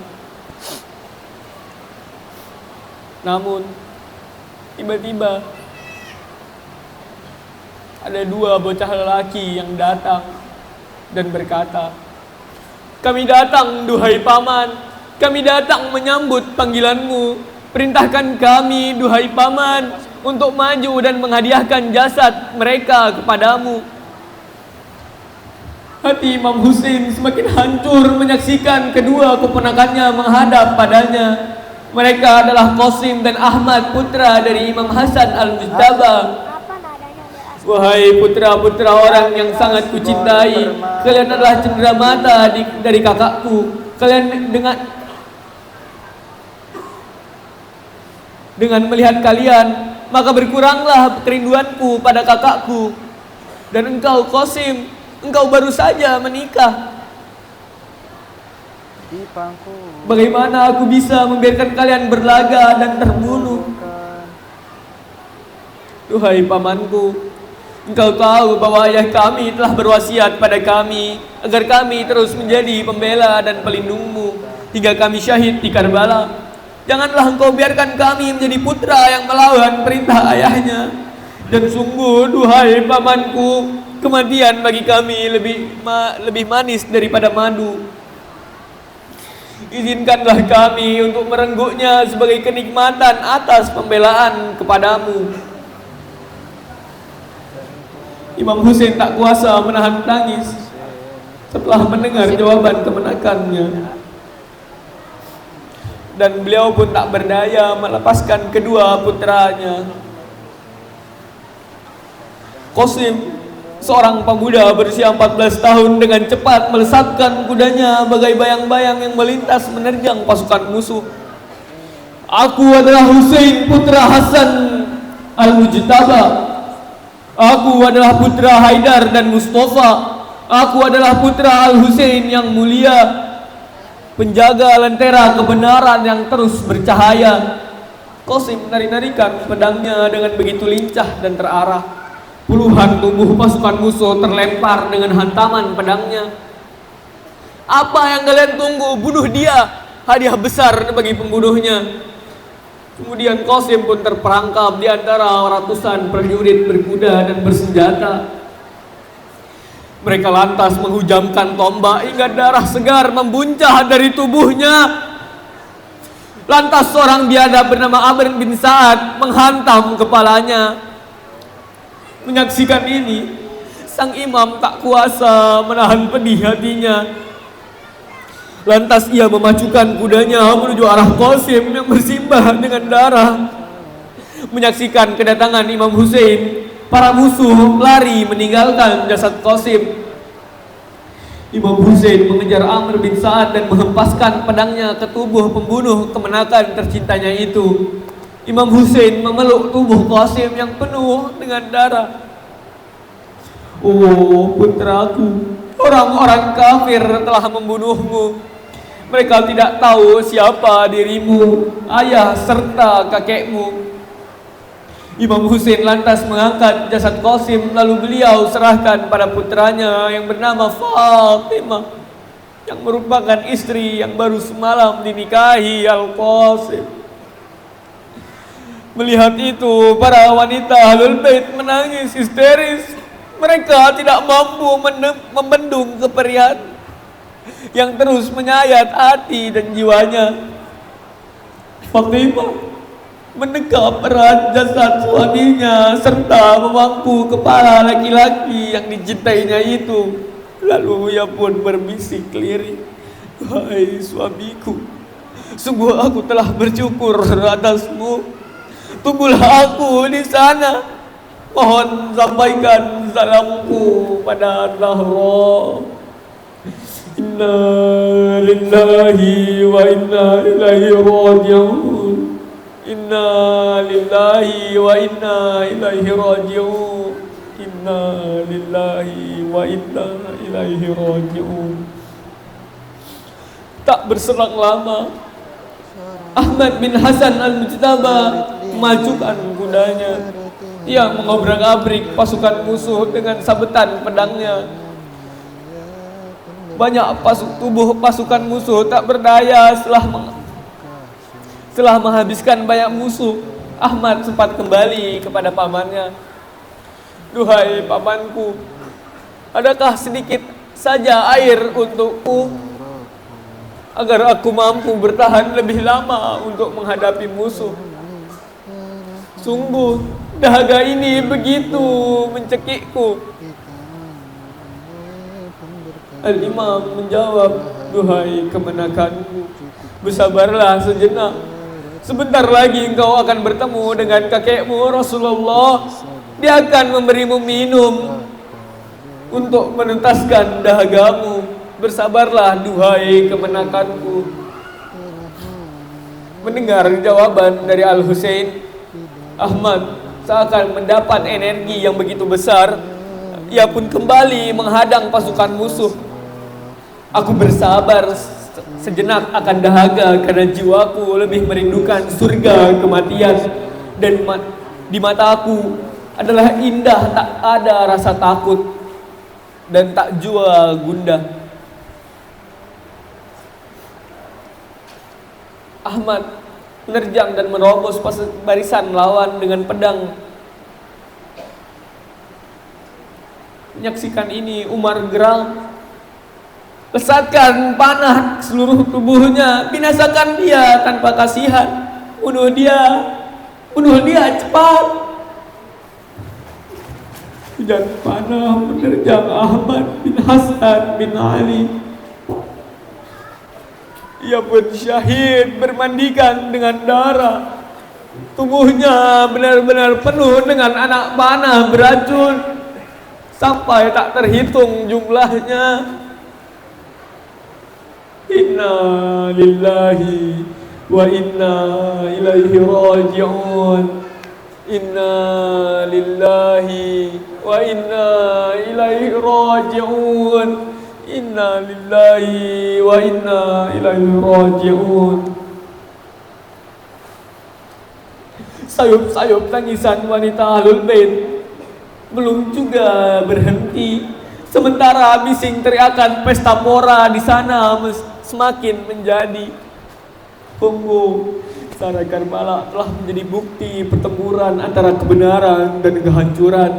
Namun tiba-tiba ada dua bocah lelaki yang datang dan berkata, "Kami datang, duhai paman. Kami datang menyambut panggilanmu. Perintahkan kami, duhai paman, untuk maju dan menghadiahkan jasad mereka kepadamu." Hati Imam Husain semakin hancur menyaksikan kedua keponakannya menghadap padanya. Mereka adalah Qasim dan Ahmad, putra dari Imam Hasan Al-Mujtaba. "Wahai putra-putra orang yang sangat kucintai, kalian adalah cenderamata dari kakakku. Kalian dengan melihat kalian, maka berkuranglah kerinduanku pada kakakku. Dan engkau Qasim, engkau baru saja menikah. Bagaimana aku bisa membiarkan kalian berlaga dan terbunuh? Duhai pamanku, engkau tahu bahwa ayah kami telah berwasiat pada kami agar kami terus menjadi pembela dan pelindungmu hingga kami syahid di Karbala. Janganlah engkau biarkan kami menjadi putra yang melawan perintah ayahnya. Dan sungguh, duhai pamanku, kematian bagi kami lebih manis daripada madu. Izinkanlah kami untuk merengguknya sebagai kenikmatan atas pembelaan kepadamu." Imam Husain tak kuasa menahan tangis setelah mendengar jawaban kemenakannya. Dan beliau pun tak berdaya melepaskan kedua putranya. Qasim, seorang pemuda berusia 14 tahun, dengan cepat melesatkan kudanya bagai bayang-bayang yang melintas menerjang pasukan musuh. "Aku adalah Husain, putra Hasan Al-Mujtaba. Aku adalah putra Haidar dan Mustafa. Aku adalah putra Al-Husain yang mulia, penjaga lentera kebenaran yang terus bercahaya." Qasim menari-narikan pedangnya dengan begitu lincah dan terarah. Puluhan tubuh pasukan musuh terlempar dengan hantaman pedangnya. "Apa yang kalian tunggu? Bunuh dia! Hadiah besar bagi pembunuhnya." Kemudian Qasim pun terperangkap di antara ratusan prajurit berkuda dan bersenjata. Mereka lantas menghujamkan tombak hingga darah segar membuncah dari tubuhnya. Lantas seorang biadab bernama Amr bin Sa'ad menghantam kepalanya. Menyaksikan ini, sang imam tak kuasa menahan pedih hatinya. Lantas ia memacukan kudanya menuju arah Qasim yang bersimbah dengan darah. Menyaksikan kedatangan Imam Husain, para musuh lari meninggalkan jasad Qasim. Imam Husain mengejar Amr bin Sa'ad dan menghempaskan pedangnya ke tubuh pembunuh kemenakan tercintanya itu. Imam Husain memeluk tubuh Qasim yang penuh dengan darah. Oh putraku, orang-orang kafir telah membunuhmu. Mereka tidak tahu siapa dirimu, ayah serta kakekmu. Imam Husain lantas mengangkat jasad Qasim, lalu beliau serahkan pada putranya yang bernama Fatimah, yang merupakan istri yang baru semalam dinikahi Al-Qasim. Melihat itu, para wanita Ahlul Bait menangis histeris. Mereka tidak mampu membendung keperihan yang terus menyayat hati dan jiwanya. Fatimah mendekap erat jasad suaminya serta memangku kepala laki-laki yang dicintainya itu. Lalu ia pun berbisik lirih, "Wahai suamiku, sungguh aku telah bersyukur atasmu. Tunggulah aku di sana. Mohon sampaikan salamku pada Zahra. Inna lillahi wa inna ilaihi raji'un. Inna lillahi wa inna ilaihi raji'un. Inna lillahi wa inna ilaihi raji'un." Tak berselang lama, Ahmad bin Hasan al-Mujtaba memajukan kudanya. Ia mengobrak-abrik pasukan musuh dengan sabetan pedangnya. Banyak tubuh pasukan musuh tak berdaya setelah menghabiskan banyak musuh. Ahmad sempat kembali kepada pamannya. "Duhai pamanku, adakah sedikit saja air untukku agar aku mampu bertahan lebih lama untuk menghadapi musuh? Sungguh dahaga ini begitu mencekikku." Al-Imam menjawab, "Duhai kemenakanku, bersabarlah sejenak. Sebentar lagi engkau akan bertemu dengan kakekmu Rasulullah. Dia akan memberimu minum untuk menuntaskan dahagamu. Bersabarlah duhai kemenakanku." Mendengar jawaban dari Al-Husain, Ahmad seakan mendapat energi yang begitu besar. Ia pun kembali menghadang pasukan musuh. "Aku bersabar sejenak akan dahaga karena jiwaku lebih merindukan surga kematian, dan di mataku adalah indah tak ada rasa takut dan tak jua gundah." Ahmad menerjang dan menerobos barisan lawan dengan pedang. Menyaksikan ini, Umar geram. "Lesatkan panah seluruh tubuhnya, binasakan dia tanpa kasihan. Bunuh dia cepat." Hujan panah menerjang Ahmad bin Hasan bin Ali. Ia pun syahid bermandikan dengan darah. Tubuhnya benar-benar penuh dengan anak panah beracun sampai tak terhitung jumlahnya. Inna lillahi wa inna ilaihi raji'un. Inna lillahi wa inna ilaihi raji'un. Inna lillahi wa inna ilaihi raji'un. Sayup-sayup tangisan wanita Ahlul Bait belum juga berhenti. Sementara bising teriakan pesta pora di sana semakin menjadi. Sara Karbala telah menjadi bukti pertempuran antara kebenaran dan kehancuran,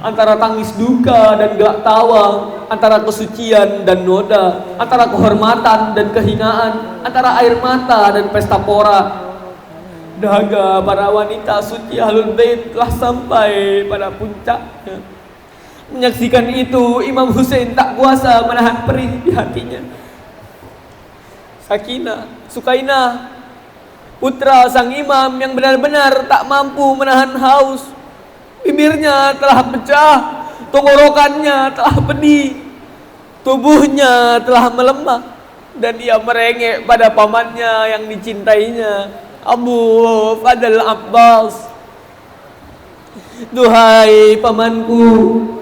antara tangis duka dan gelak tawa, antara kesucian dan noda, antara kehormatan dan kehinaan, antara air mata dan pesta pora. Dahaga para wanita suci Ahlul Bait telah sampai pada puncaknya. Menyaksikan itu, Imam Husain tak kuasa menahan perih di hatinya. Sukainah, putra sang imam yang benar-benar tak mampu menahan haus. Bibirnya telah pecah, tenggorokannya telah pedih, Tubuhnya telah melemah dan ia merengek pada pamannya yang dicintainya, Abu Fadl Abbas. Duhai pamanku,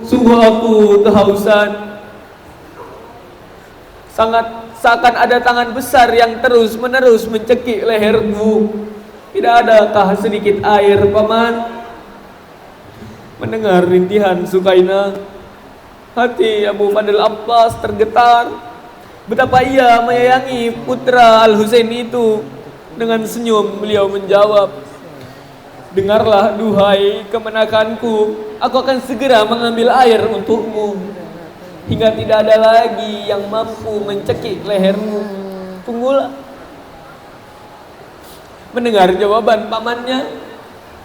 sungguh aku kehausan. Seakan ada tangan besar yang terus-menerus mencekik leherku. Tidak adakah sedikit air, paman? Mendengar rintihan Sukainah, hati Abu Fadl Abbas tergetar. Betapa ia menyayangi putra Al-Husain itu. Dengan senyum beliau menjawab, dengarlah duhai kemenakanku, aku akan segera mengambil air untukmu, hingga tidak ada lagi yang mampu mencekik lehermu. Tunggulah. Mendengar jawaban pamannya,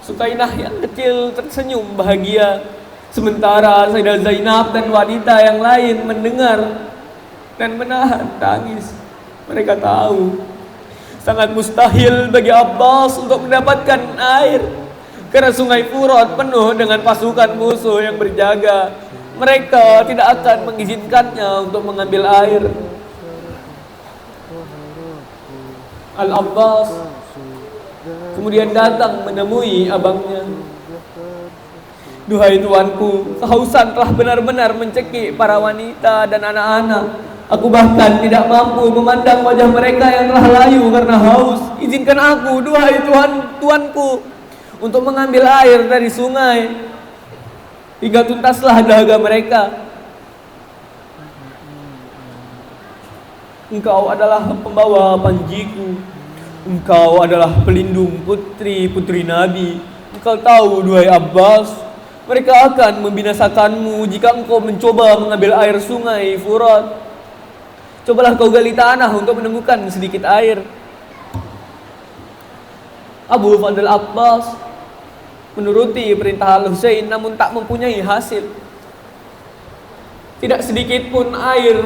Sukainah yang kecil tersenyum bahagia. Sementara Sayyidah Zainab dan wanita yang lain mendengar dan menahan tangis. Mereka tahu sangat mustahil bagi Abbas untuk mendapatkan air, karena sungai Furat penuh dengan pasukan musuh yang berjaga. Mereka tidak akan mengizinkannya untuk mengambil air. Al-Abbas kemudian datang menemui abangnya. Duhai tuanku, kehausan telah benar-benar mencekik para wanita dan anak-anak. Aku bahkan tidak mampu memandang wajah mereka yang telah layu karena haus. Izinkan aku, duhai tuanku, untuk mengambil air dari sungai hingga tuntaslah dahaga mereka. Engkau adalah pembawa panjiku. Engkau adalah pelindung putri-putri Nabi. Engkau tahu, duhai Abbas, mereka akan membinasakanmu jika engkau mencoba mengambil air sungai Furat. Cobalah kau gali tanah untuk menemukan sedikit air. Abu Fadl Abbas menuruti perintah Al-Husain, namun tak mempunyai hasil. Tidak sedikit pun air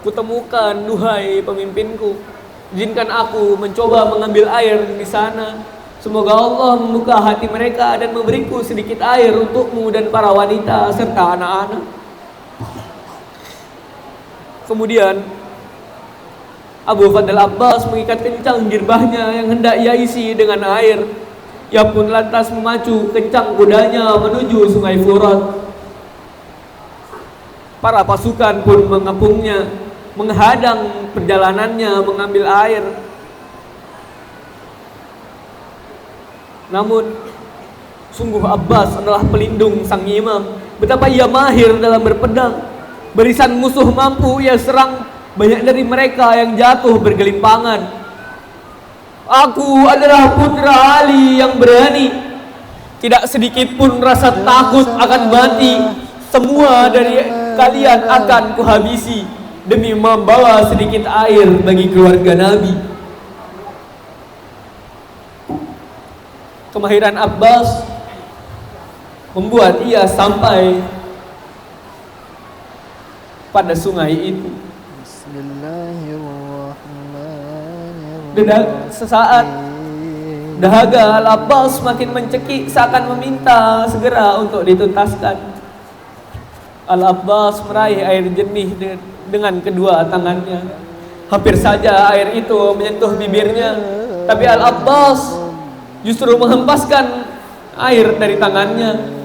kutemukan, duhai pemimpinku. Izinkan aku mencoba mengambil air di sana. Semoga Allah membuka hati mereka dan memberiku sedikit air untukmu dan para wanita serta anak-anak. Kemudian Abu Fadl Abbas mengikat kencang girbahnya yang hendak ia isi dengan air. Ia pun lantas memacu kencang kudanya menuju sungai Furat. Para pasukan pun mengepungnya, menghadang perjalanannya mengambil air. Namun sungguh Abbas adalah pelindung sang imam. Betapa ia mahir dalam berpedang. Barisan musuh mampu ia serang, banyak dari mereka yang jatuh bergelimpangan. Aku adalah putra Ali yang berani. Tidak sedikit pun rasa takut akan mati. Semua dari kalian akan kuhabisi demi membawa sedikit air bagi keluarga Nabi. Kemahiran Abbas membuat ia sampai pada sungai itu. Sesaat dahaga Al-Abbas semakin mencekik, seakan meminta segera untuk dituntaskan. Al-Abbas meraih air jernih dengan kedua tangannya. Hampir saja air itu menyentuh bibirnya, tapi Al-Abbas justru menghempaskan air dari tangannya.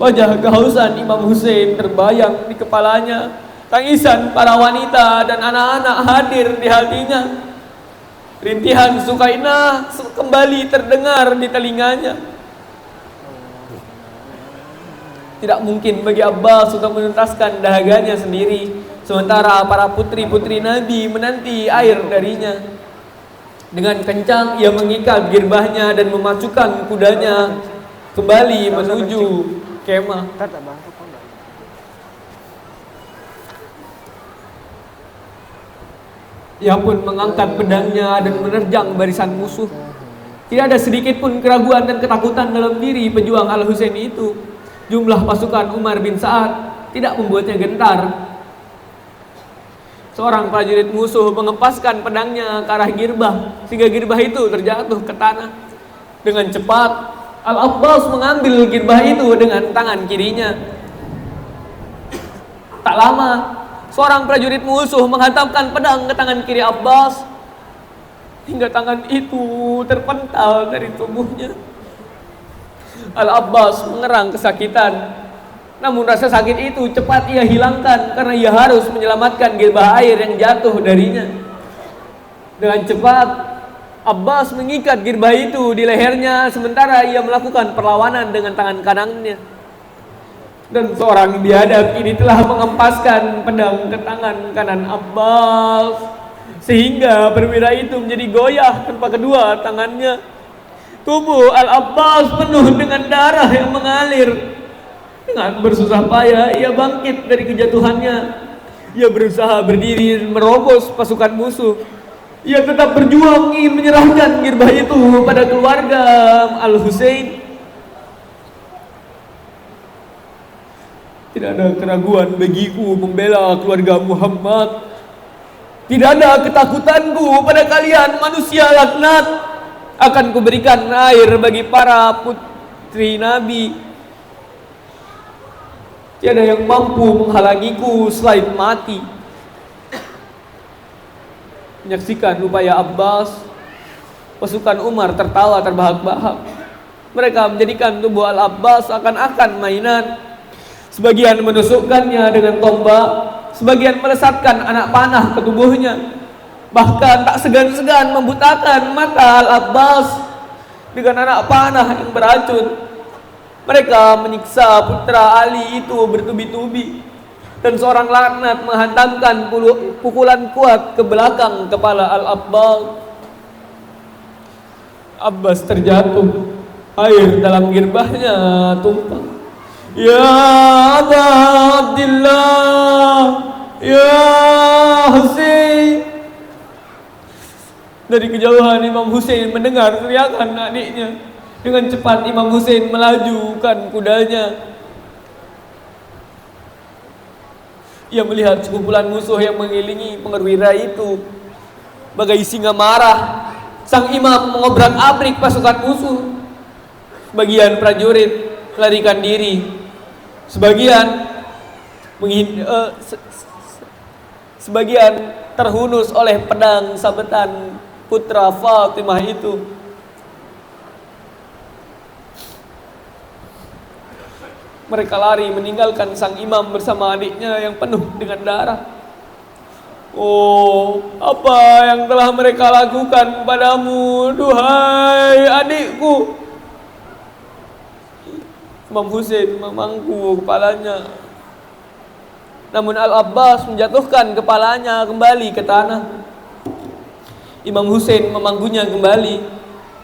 Wajah kehausan Imam Husain terbayang di kepalanya. Tangisan para wanita dan anak-anak hadir di hatinya. Rintihan Sukainah kembali terdengar di telinganya. Tidak mungkin bagi Abbas untuk menuntaskan dahaganya sendiri, sementara para putri-putri Nabi menanti air darinya. Dengan kencang ia mengikat girbahnya dan memacukan kudanya kembali menuju kemah. Ia pun mengangkat pedangnya dan menerjang barisan musuh. Tidak ada sedikit pun keraguan dan ketakutan dalam diri pejuang Al-Husain itu. Jumlah pasukan Umar bin Sa'ad tidak membuatnya gentar. Seorang prajurit musuh mengempaskan pedangnya ke arah girbah, sehingga girbah itu terjatuh ke tanah. Dengan cepat Al-Abbas mengambil girbah itu dengan tangan kirinya. Tak lama, seorang prajurit musuh menghantamkan pedang ke tangan kiri Abbas hingga tangan itu terpental dari tubuhnya. Al-Abbas mengerang kesakitan. Namun rasa sakit itu cepat ia hilangkan karena ia harus menyelamatkan girbah air yang jatuh darinya. Dengan cepat, Abbas mengikat girbah itu di lehernya sementara ia melakukan perlawanan dengan tangan kanannya. Dan seorang biadab ini telah mengempaskan pedang ke tangan kanan Abbas sehingga perwira itu menjadi goyah tanpa kedua tangannya. Tubuh Al-Abbas penuh dengan darah yang mengalir. Dengan bersusah payah ia bangkit dari kejatuhannya. Ia berusaha berdiri merobos pasukan musuh. Ia tetap berjuang ingin menyerahkan girbah itu pada keluarga Al-Husain. Tidak ada keraguan bagiku membela keluarga Muhammad. Tidak ada ketakutanku pada kalian manusia laknat. Akan kuberikan air bagi para putri Nabi. Tiada yang mampu menghalangiku selain mati. Menyaksikan upaya Abbas, pasukan Umar tertawa terbahak-bahak. Mereka menjadikan tubuh Al-Abbas akan-akan mainan. Sebagian menusukkannya dengan tombak, sebagian melesatkan anak panah ke tubuhnya. Bahkan tak segan-segan membutakan mata Al-Abbas dengan anak panah yang beracun. Mereka menyiksa putra Ali itu bertubi-tubi. Dan seorang laknat menghantamkan pukulan kuat ke belakang kepala Al-Abbas. Abbas terjatuh. Air dalam girbahnya tumpah. Ya Aba Abdillah, ya Husain. Dari kejauhan Imam Husain mendengar teriakan adiknya. Dengan cepat Imam Husain melajukan kudanya. Ia melihat sekumpulan musuh yang mengelilingi perwira itu. Bagai singa marah, sang imam mengobrak-abrik pasukan musuh. Sebagian prajurit melarikan diri. Sebagian terhunus oleh pedang sabetan putra Fatimah itu. Mereka lari meninggalkan sang imam bersama adiknya yang penuh dengan darah. Oh, apa yang telah mereka lakukan padamu, duhai adikku? Imam Husain memangku kepalanya. Namun Al-Abbas menjatuhkan kepalanya kembali ke tanah. Imam Husain memangkunya kembali.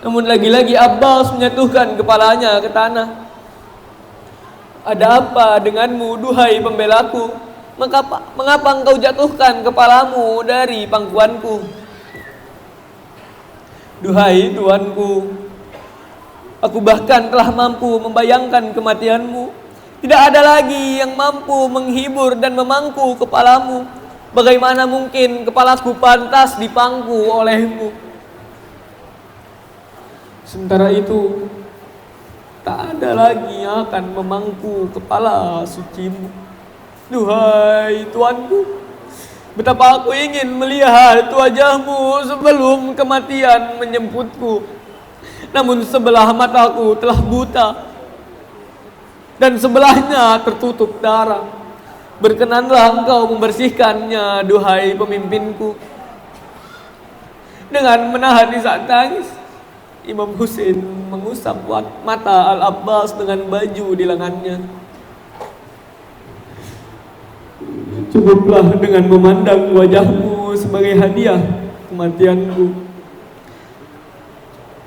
Namun lagi-lagi Abbas menjatuhkan kepalanya ke tanah. Ada apa denganmu, duhai pembelaku? Mengapa engkau jatuhkan kepalamu dari pangkuanku? Duhai tuanku, aku bahkan telah mampu membayangkan kematianmu. Tidak ada lagi yang mampu menghibur dan memangku kepalamu. Bagaimana mungkin kepalaku pantas dipangku olehmu? Sementara itu, tak ada lagi yang akan memangku kepala sucimu. Duhai tuanku, betapa aku ingin melihat wajahmu sebelum kematian menjemputku. Namun sebelah mataku telah buta dan sebelahnya tertutup darah. Berkenanlah engkau membersihkannya, duhai pemimpinku. Dengan menahan isak tangis, Imam Husain mengusap mata Al-Abbas dengan baju di lengannya. Cukuplah dengan memandang wajahmu sebagai hadiah kematianku.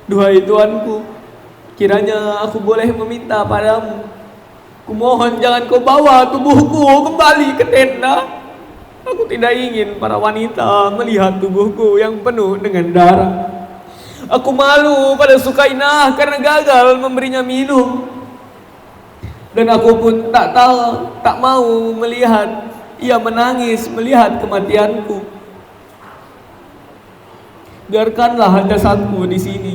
Duhai tuanku, kiranya aku boleh meminta padamu. Kumohon jangan kau bawa tubuhku kembali ke tenda. Aku tidak ingin para wanita melihat tubuhku yang penuh dengan darah. Aku malu pada Sukainah karena gagal memberinya minum. Dan aku pun tak mau melihat ia menangis melihat kematianku. Biarkanlah jasadku di sini.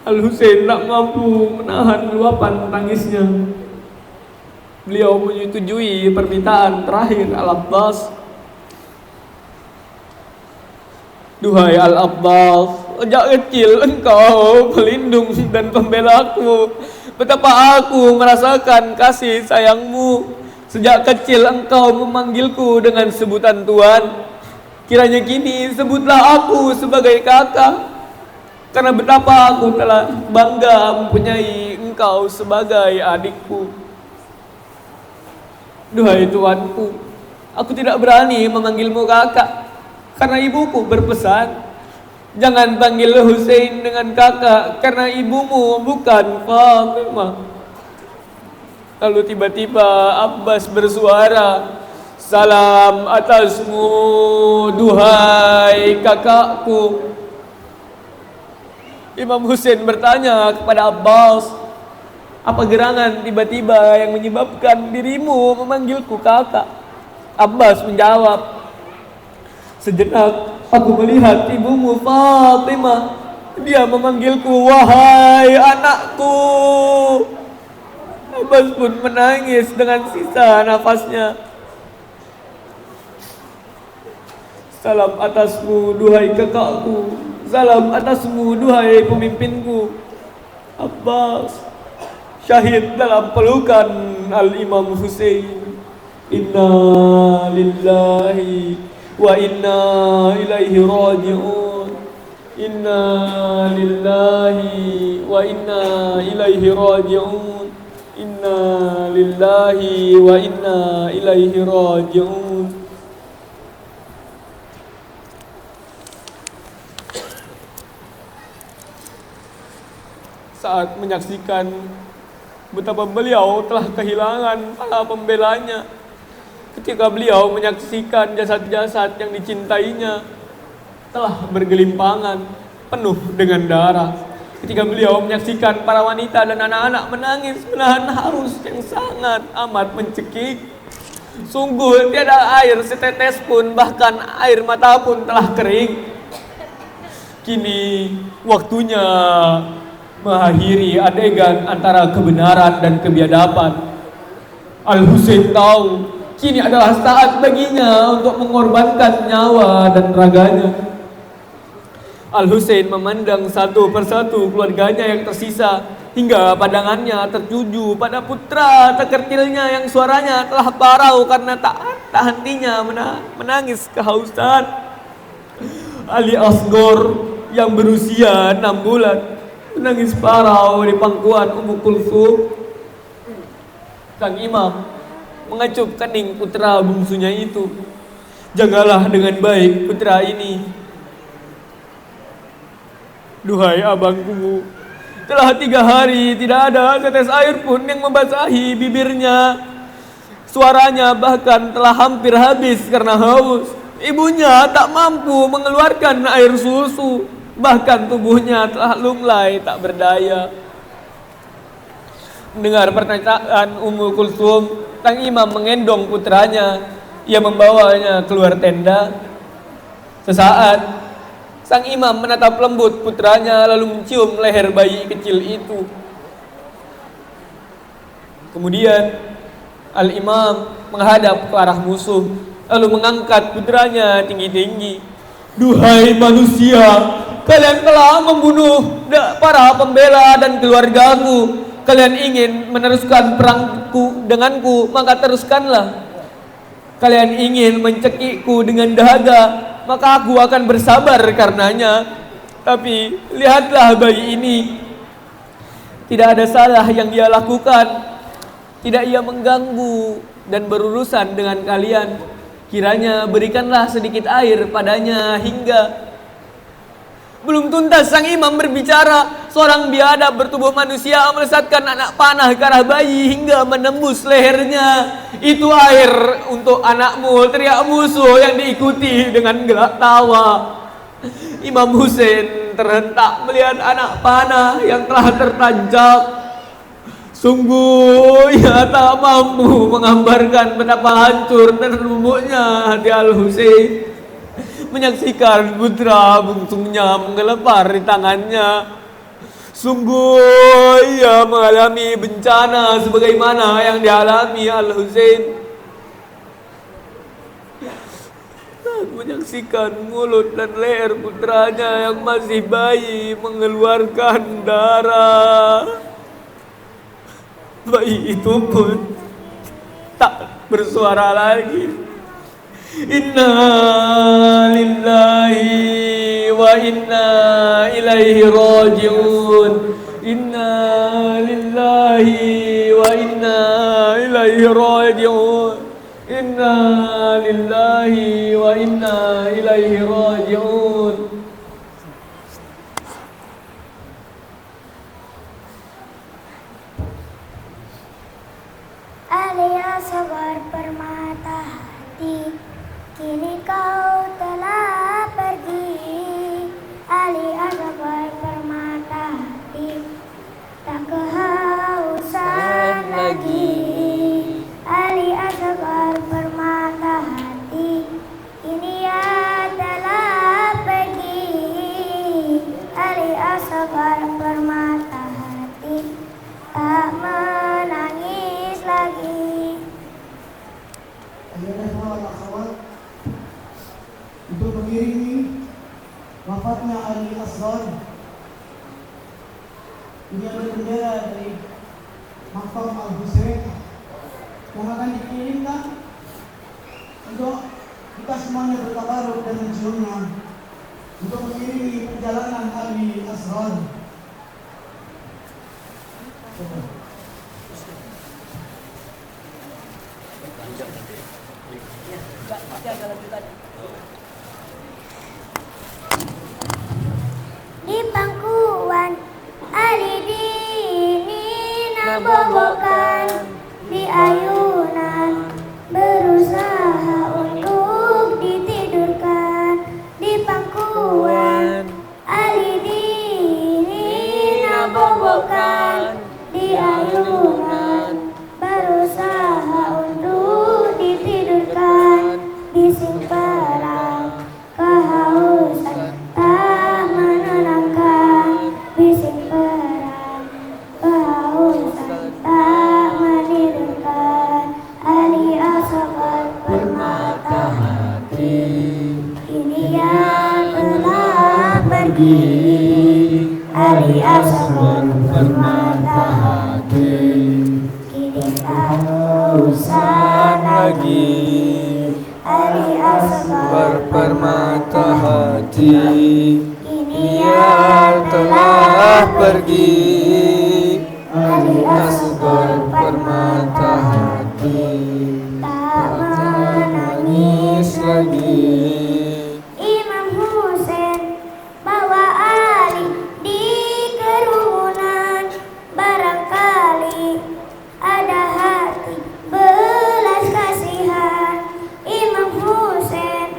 Al-Husain tak mampu menahan luapan tangisnya. Beliau menyetujui permintaan terakhir Al-Abbas. Duhai Al-Abbas, sejak kecil engkau pelindung dan pembelaku. Betapa aku merasakan kasih sayangmu. Sejak kecil engkau memanggilku dengan sebutan Tuan. Kiranya kini sebutlah aku sebagai kakak. Karena betapa aku telah bangga mempunyai engkau sebagai adikku. Duhai tuanku, aku tidak berani memanggilmu kakak, karena ibuku berpesan, jangan panggil Husain dengan kakak, karena ibumu bukan Fatimah. Lalu tiba-tiba Abbas bersuara, salam atasmu, duhai kakakku. Imam Husain bertanya kepada Abbas, apa gerangan tiba-tiba yang menyebabkan dirimu memanggilku kakak? Abbas menjawab, sejenak aku melihat ibumu Fatimah. Dia memanggilku, wahai anakku. Abbas pun menangis dengan sisa nafasnya. Salam atasmu, duhai kakakku. Salam atasmu, duhai pemimpinku. Abbas syahid dalam pelukan Al-Imam Husain. Inna lillahi wa inna ilaihi raji'un. Inna lillahi wa inna ilaihi raji'un. Inna lillahi wa inna ilaihi raji'un. Saat menyaksikan betapa beliau telah kehilangan para pembelanya, ketika beliau menyaksikan jasad-jasad yang dicintainya telah bergelimpangan penuh dengan darah, ketika beliau menyaksikan para wanita dan anak-anak menangis menahan haus yang sangat amat mencekik, sungguh tiada air setetes pun, bahkan air mata pun telah kering. Kini waktunya mengakhiri adegan antara kebenaran dan kebiadaban. Al-Husain tahu kini adalah saat baginya untuk mengorbankan nyawa dan raganya. Al-Husain memandang satu persatu keluarganya yang tersisa, hingga pandangannya tertuju pada putra terkertilnya yang suaranya telah parau karena tak hentinya menangis kehausan. Ali Asghar yang berusia 6 bulan menangis parau di pangkuan Ummu Kulsum. Sang imam mengacup kening putra bungsunya itu. Jagalah dengan baik putra ini. Duhai abangku, telah 3 hari tidak ada setes air pun yang membasahi bibirnya. Suaranya bahkan telah hampir habis karena haus. Ibunya tak mampu mengeluarkan air susu. Bahkan tubuhnya telah lunglai tak berdaya. Mendengar perkataan Ummu Kulsum, sang imam mengendong putranya. Ia membawanya keluar tenda. Sesaat, sang imam menatap lembut putranya lalu mencium leher bayi kecil itu. Kemudian Al-Imam menghadap ke arah musuh, lalu mengangkat putranya tinggi-tinggi. Duhai manusia, kalian telah membunuh para pembela dan keluargaku. Kalian ingin meneruskan perangku denganku, maka teruskanlah. Kalian ingin mencekikku dengan dahaga, maka aku akan bersabar karenanya. Tapi lihatlah bayi ini. Tidak ada salah yang dia lakukan. Tidak ia mengganggu dan berurusan dengan kalian. Kiranya berikanlah sedikit air padanya hingga. Belum tuntas sang imam berbicara, seorang biadab bertubuh manusia melesatkan anak panah ke arah bayi hingga menembus lehernya. Itu air untuk anakmu, teriak musuh yang diikuti dengan gelak tawa. Imam Husain terhentak melihat anak panah yang telah tertancap. Sungguh ia tak mampu menggambarkan betapa hancur dan remuknya hati Al-Husain menyaksikan putra bungsunya menggelepar di tangannya. Sungguh ia mengalami bencana sebagaimana yang dialami Al-Husain. Aku menyaksikan mulut dan leher putranya yang masih bayi mengeluarkan darah. Bayi itu pun tak bersuara lagi. Inna lillahi wa inna ilaihi raji'un. Inna lillahi wa inna ilaihi raji'un. Inna lillahi wa inna ilaihi raji'un. Alia sabar permata hati, kini kau telah pergi. Alia sabar permata hati, tak kehausan lagi. Alia sabar permata hati, kini ia telah pergi. Alia sabar permata hati, tak menangis lagi. Ayah dan akhwat, untuk mengiringi wafatnya Ali Asghar, ini adalah bendera dari Makam Al-Husain yang akan dikirimkan untuk kita semuanya bertabaruk dan menciumnya untuk mengiringi perjalanan Ali Asghar. Di pangkuan Ali dini bobokan, di ayunan berusaha untuk ditidurkan. Di pangkuan Ali dini bobokan, di ayunan berusaha untuk ditidurkan. Bising perang kehausan tak menenangkan. Bising perang kehausan tak menidurkan. Ali Asghar permata hati, kini ia telah pergi. Ali Asghar permata hati, kini tak kehausan lagi. Ali Asghar Permata hati, kini ia telah pergi. Ali Asghar permata hati, tak menangis lagi. Imam Husain bawa Ali di kerumunan, barangkali ada hati belas kasihan. Imam Husain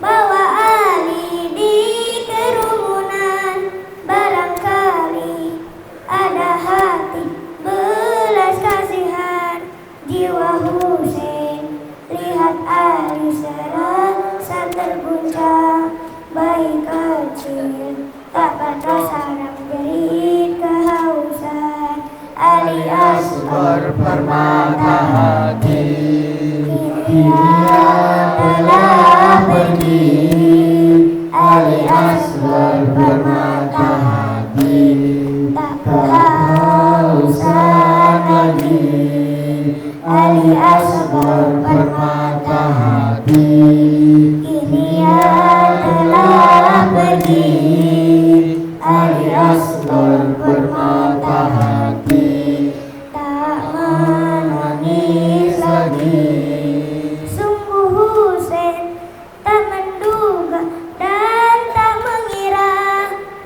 bawa Ali di kerumunan, barangkali ada hati belas kasihan. Jiwa Husain lihat Ali serasa terguncang, bayi kecil tak pantas harap jerit kehausan. Ali Asghar permata hati, kini ia telah pergi. Ali Asghar permata hati, tak kehausan lagi. Ali Asghar permata hati, kini ia telah pergi. Ali Asghar permata hati, tak menangis lagi. Sungguh Husain tak menduga dan tak mengira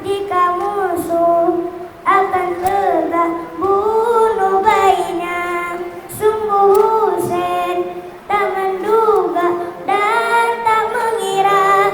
jika musuh akan tegak bunuh bayinya. Sungguh Husain tak menduga dan tak mengira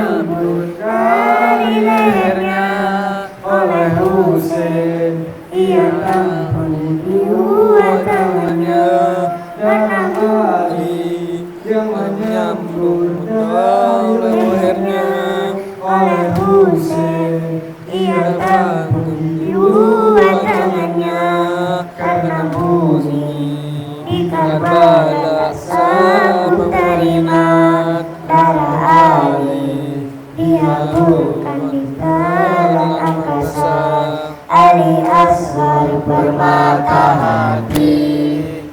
menyambut dari lehernya oleh Husain. Ia tampuni dua tangannya dan Ali yang menyambut dari lehernya oleh Husain. Ia tampuni dua tangannya karena bunyi di Karbala sabuk tarimat darah Ali. Dia bukan di telan angkasa, Ali Asghar permata hati.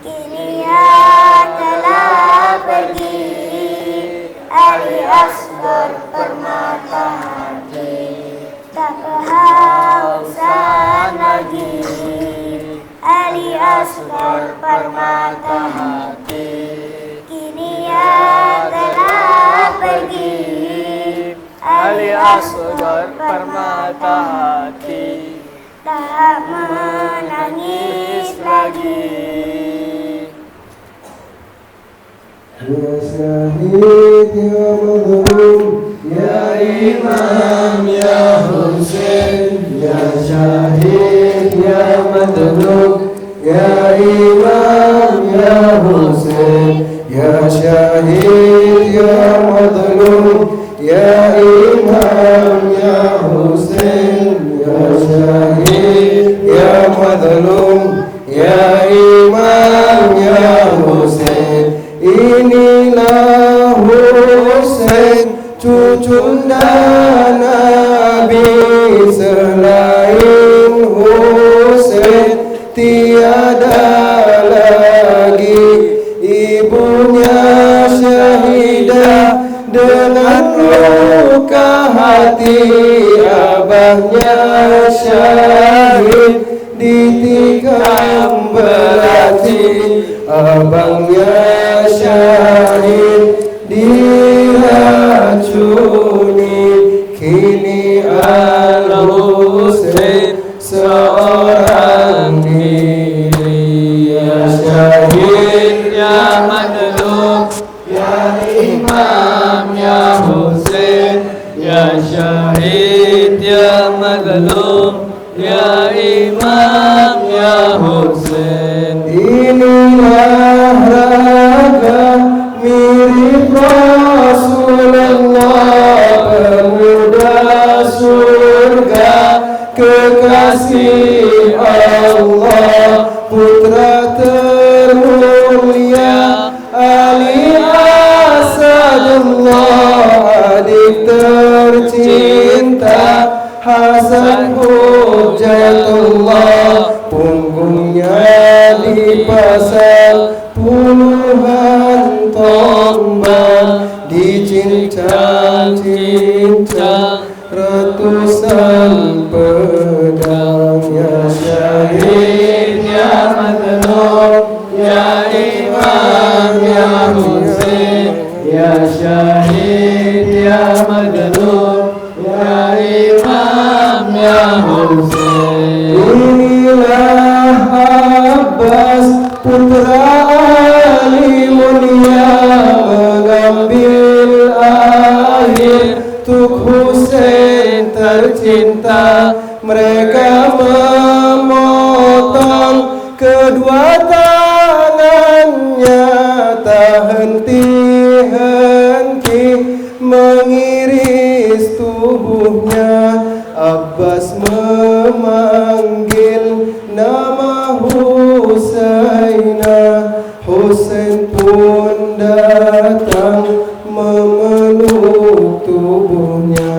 Kini ia telah pergi, Ali Asghar permata hati. Tak kehausan lagi, Ali Asghar permata hati. Kini ia telah pergi, Ali Asghar permata hati. Tak menangis lagi. Ya Syahid ya Mazlum ya Imam ya Husain. Ya Syahid ya Mazlum ya Imam ya Husain. Ya Syahid ya Mazlum ya Imam ya Husain. Ya Syahid ya Mazlum ya Imam ya Husain. Inilah Husain cucunda Nabi. Selain Husain tiada lagi. Ibunya syahidah dengan luka hati. Abahnya syahid ditikam belati. Abangnya syahid diracuni. Kini Al-Husain seorang diri. Ya syahid ya Mazlum ya Imam ya Husain. Ya syahid ya Mazlum ya Imam ya Husain. Inilah raga mirip Rasulullah, pemuda surga, kekasih Allah, putra termulia Ali Asadullah, adik tercinta Hasan Hujatullah. Punggungnya dipasang puluhan tombak, dicincang-cincang ratusan pedang. Ya syahid ya Mazlum ya Imam ya Husain. Ya syahid ya Mazlum ya Imam ya Husain. Inilah Abbas putra Ali mulia, mengambil akhir tuk Husain tercinta. Mereka memotong kedua tangannya, tak henti-henti mengiris tubuhnya. Abbas memanggil nama Husainah. Husain pun datang memeluk tubuhnya.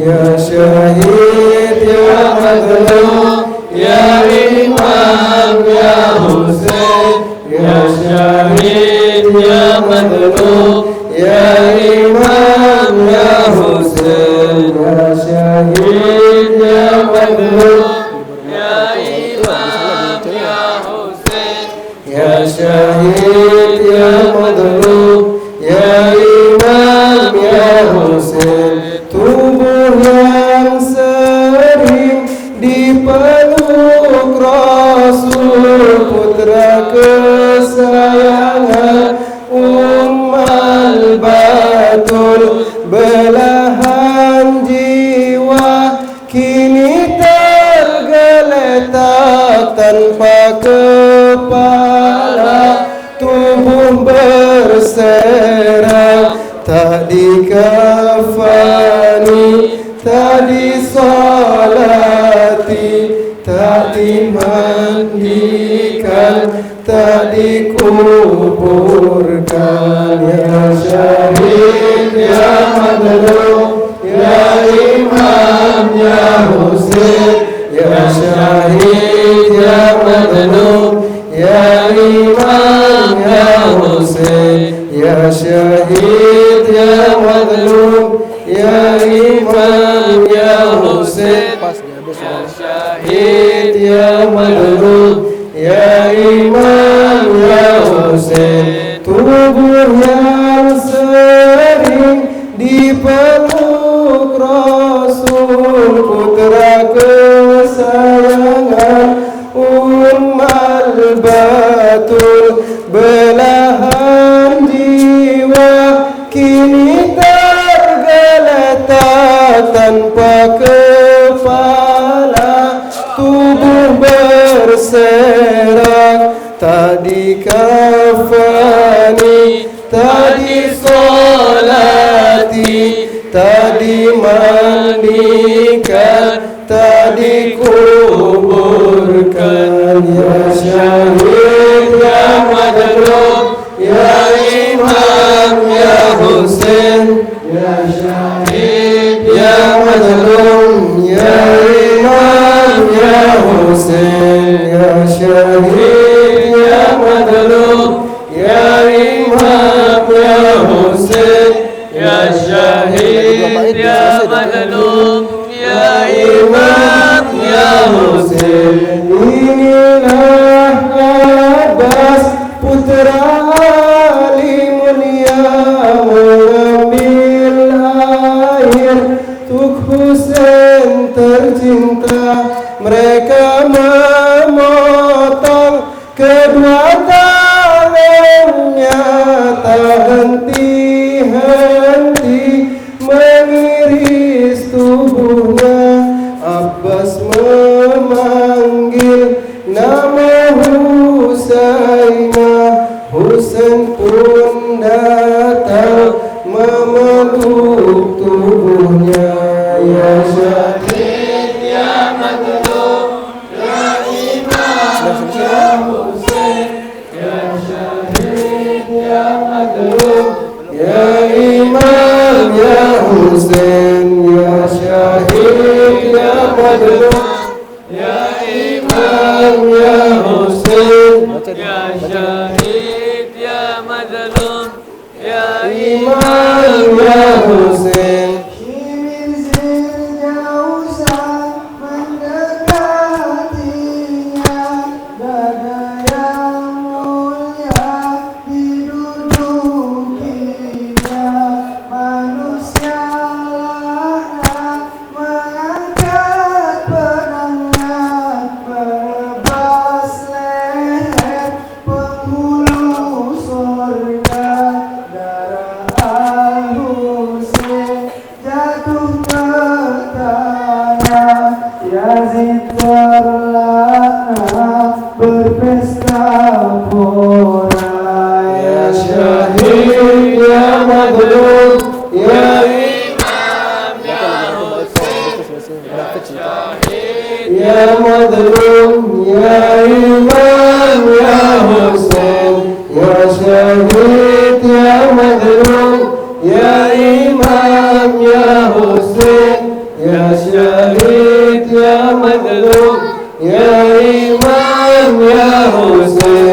Ya syahid ya Mazlum ya Imam ya Husain. Ya syahid ya Mazlum ya Imam ya Husain. Ya syahid ya Mazlum ya Imam ya Husain. Ya syahid ya Mazlum ya Imam ya Husain. Tubuh yang sering dipeluk Rasul, putra kesayangan Ummal Batul, belahan tak disolati, tak dimandikan, tak dikuburkan. Ya syahid, ya madlum, ya imam, ya Husain. Ya syahid, ya madlum, ya imam, ya Husain. Ya syahid, ya madlum, ya imam, ya Husain. Ya syahid, ya madlum, ya imam, ya Husain. Tubuh yang sering dipeluk Rasul, putra kesayangan Ummal Batul, belahan jiwa kini tergeletak tanpa kepala, tubuh berserak, tak dikafani, tak disolati, tak dimandikan, tak dikuburkan. Ya syahid, ya madlum, ya imam, ya Husain. Ya syahid, ya madlum, ya imam, ya Husain. Ya syahid, ya madlum, ya imam, ya Husain. Ya syahid, ya madlum, ya imam, ya Husain. Inilah Abbas putra Ali mulia mengambil air untuk Husain tercinta. Mereka memotong kedua tangannya, tak henti-henti mengiris tubuhnya. Abbas memanggil nama Husainah, Husain pun datang memeluk tubuhnya. Ya syahid, ya madlum, ya imam, ya Husain. Ya syahid, ya madlum, ya imam, ya Husain. Ya syahid, ya madlum, ya imam, ya Husain. Ya syahid, ya madlum, ya Imam, ya Husain. Shirin jauh mendekatinya, dada yang mulia didudukinya. Manusia layak mengangkat pedangnya, menebas leher penghulu sorga. Darah Al-Husain jatuh ke tanah, Yazid terlaknat berpesta pora. Ya syahid, ya madlum, ya imam, ya Husain. Ya madlum, ya imam, ya Husain. Ya syahid, ya madlum, ya imam, ya Husain. Ya syahid, ya madlum, ya imam, ya Husain.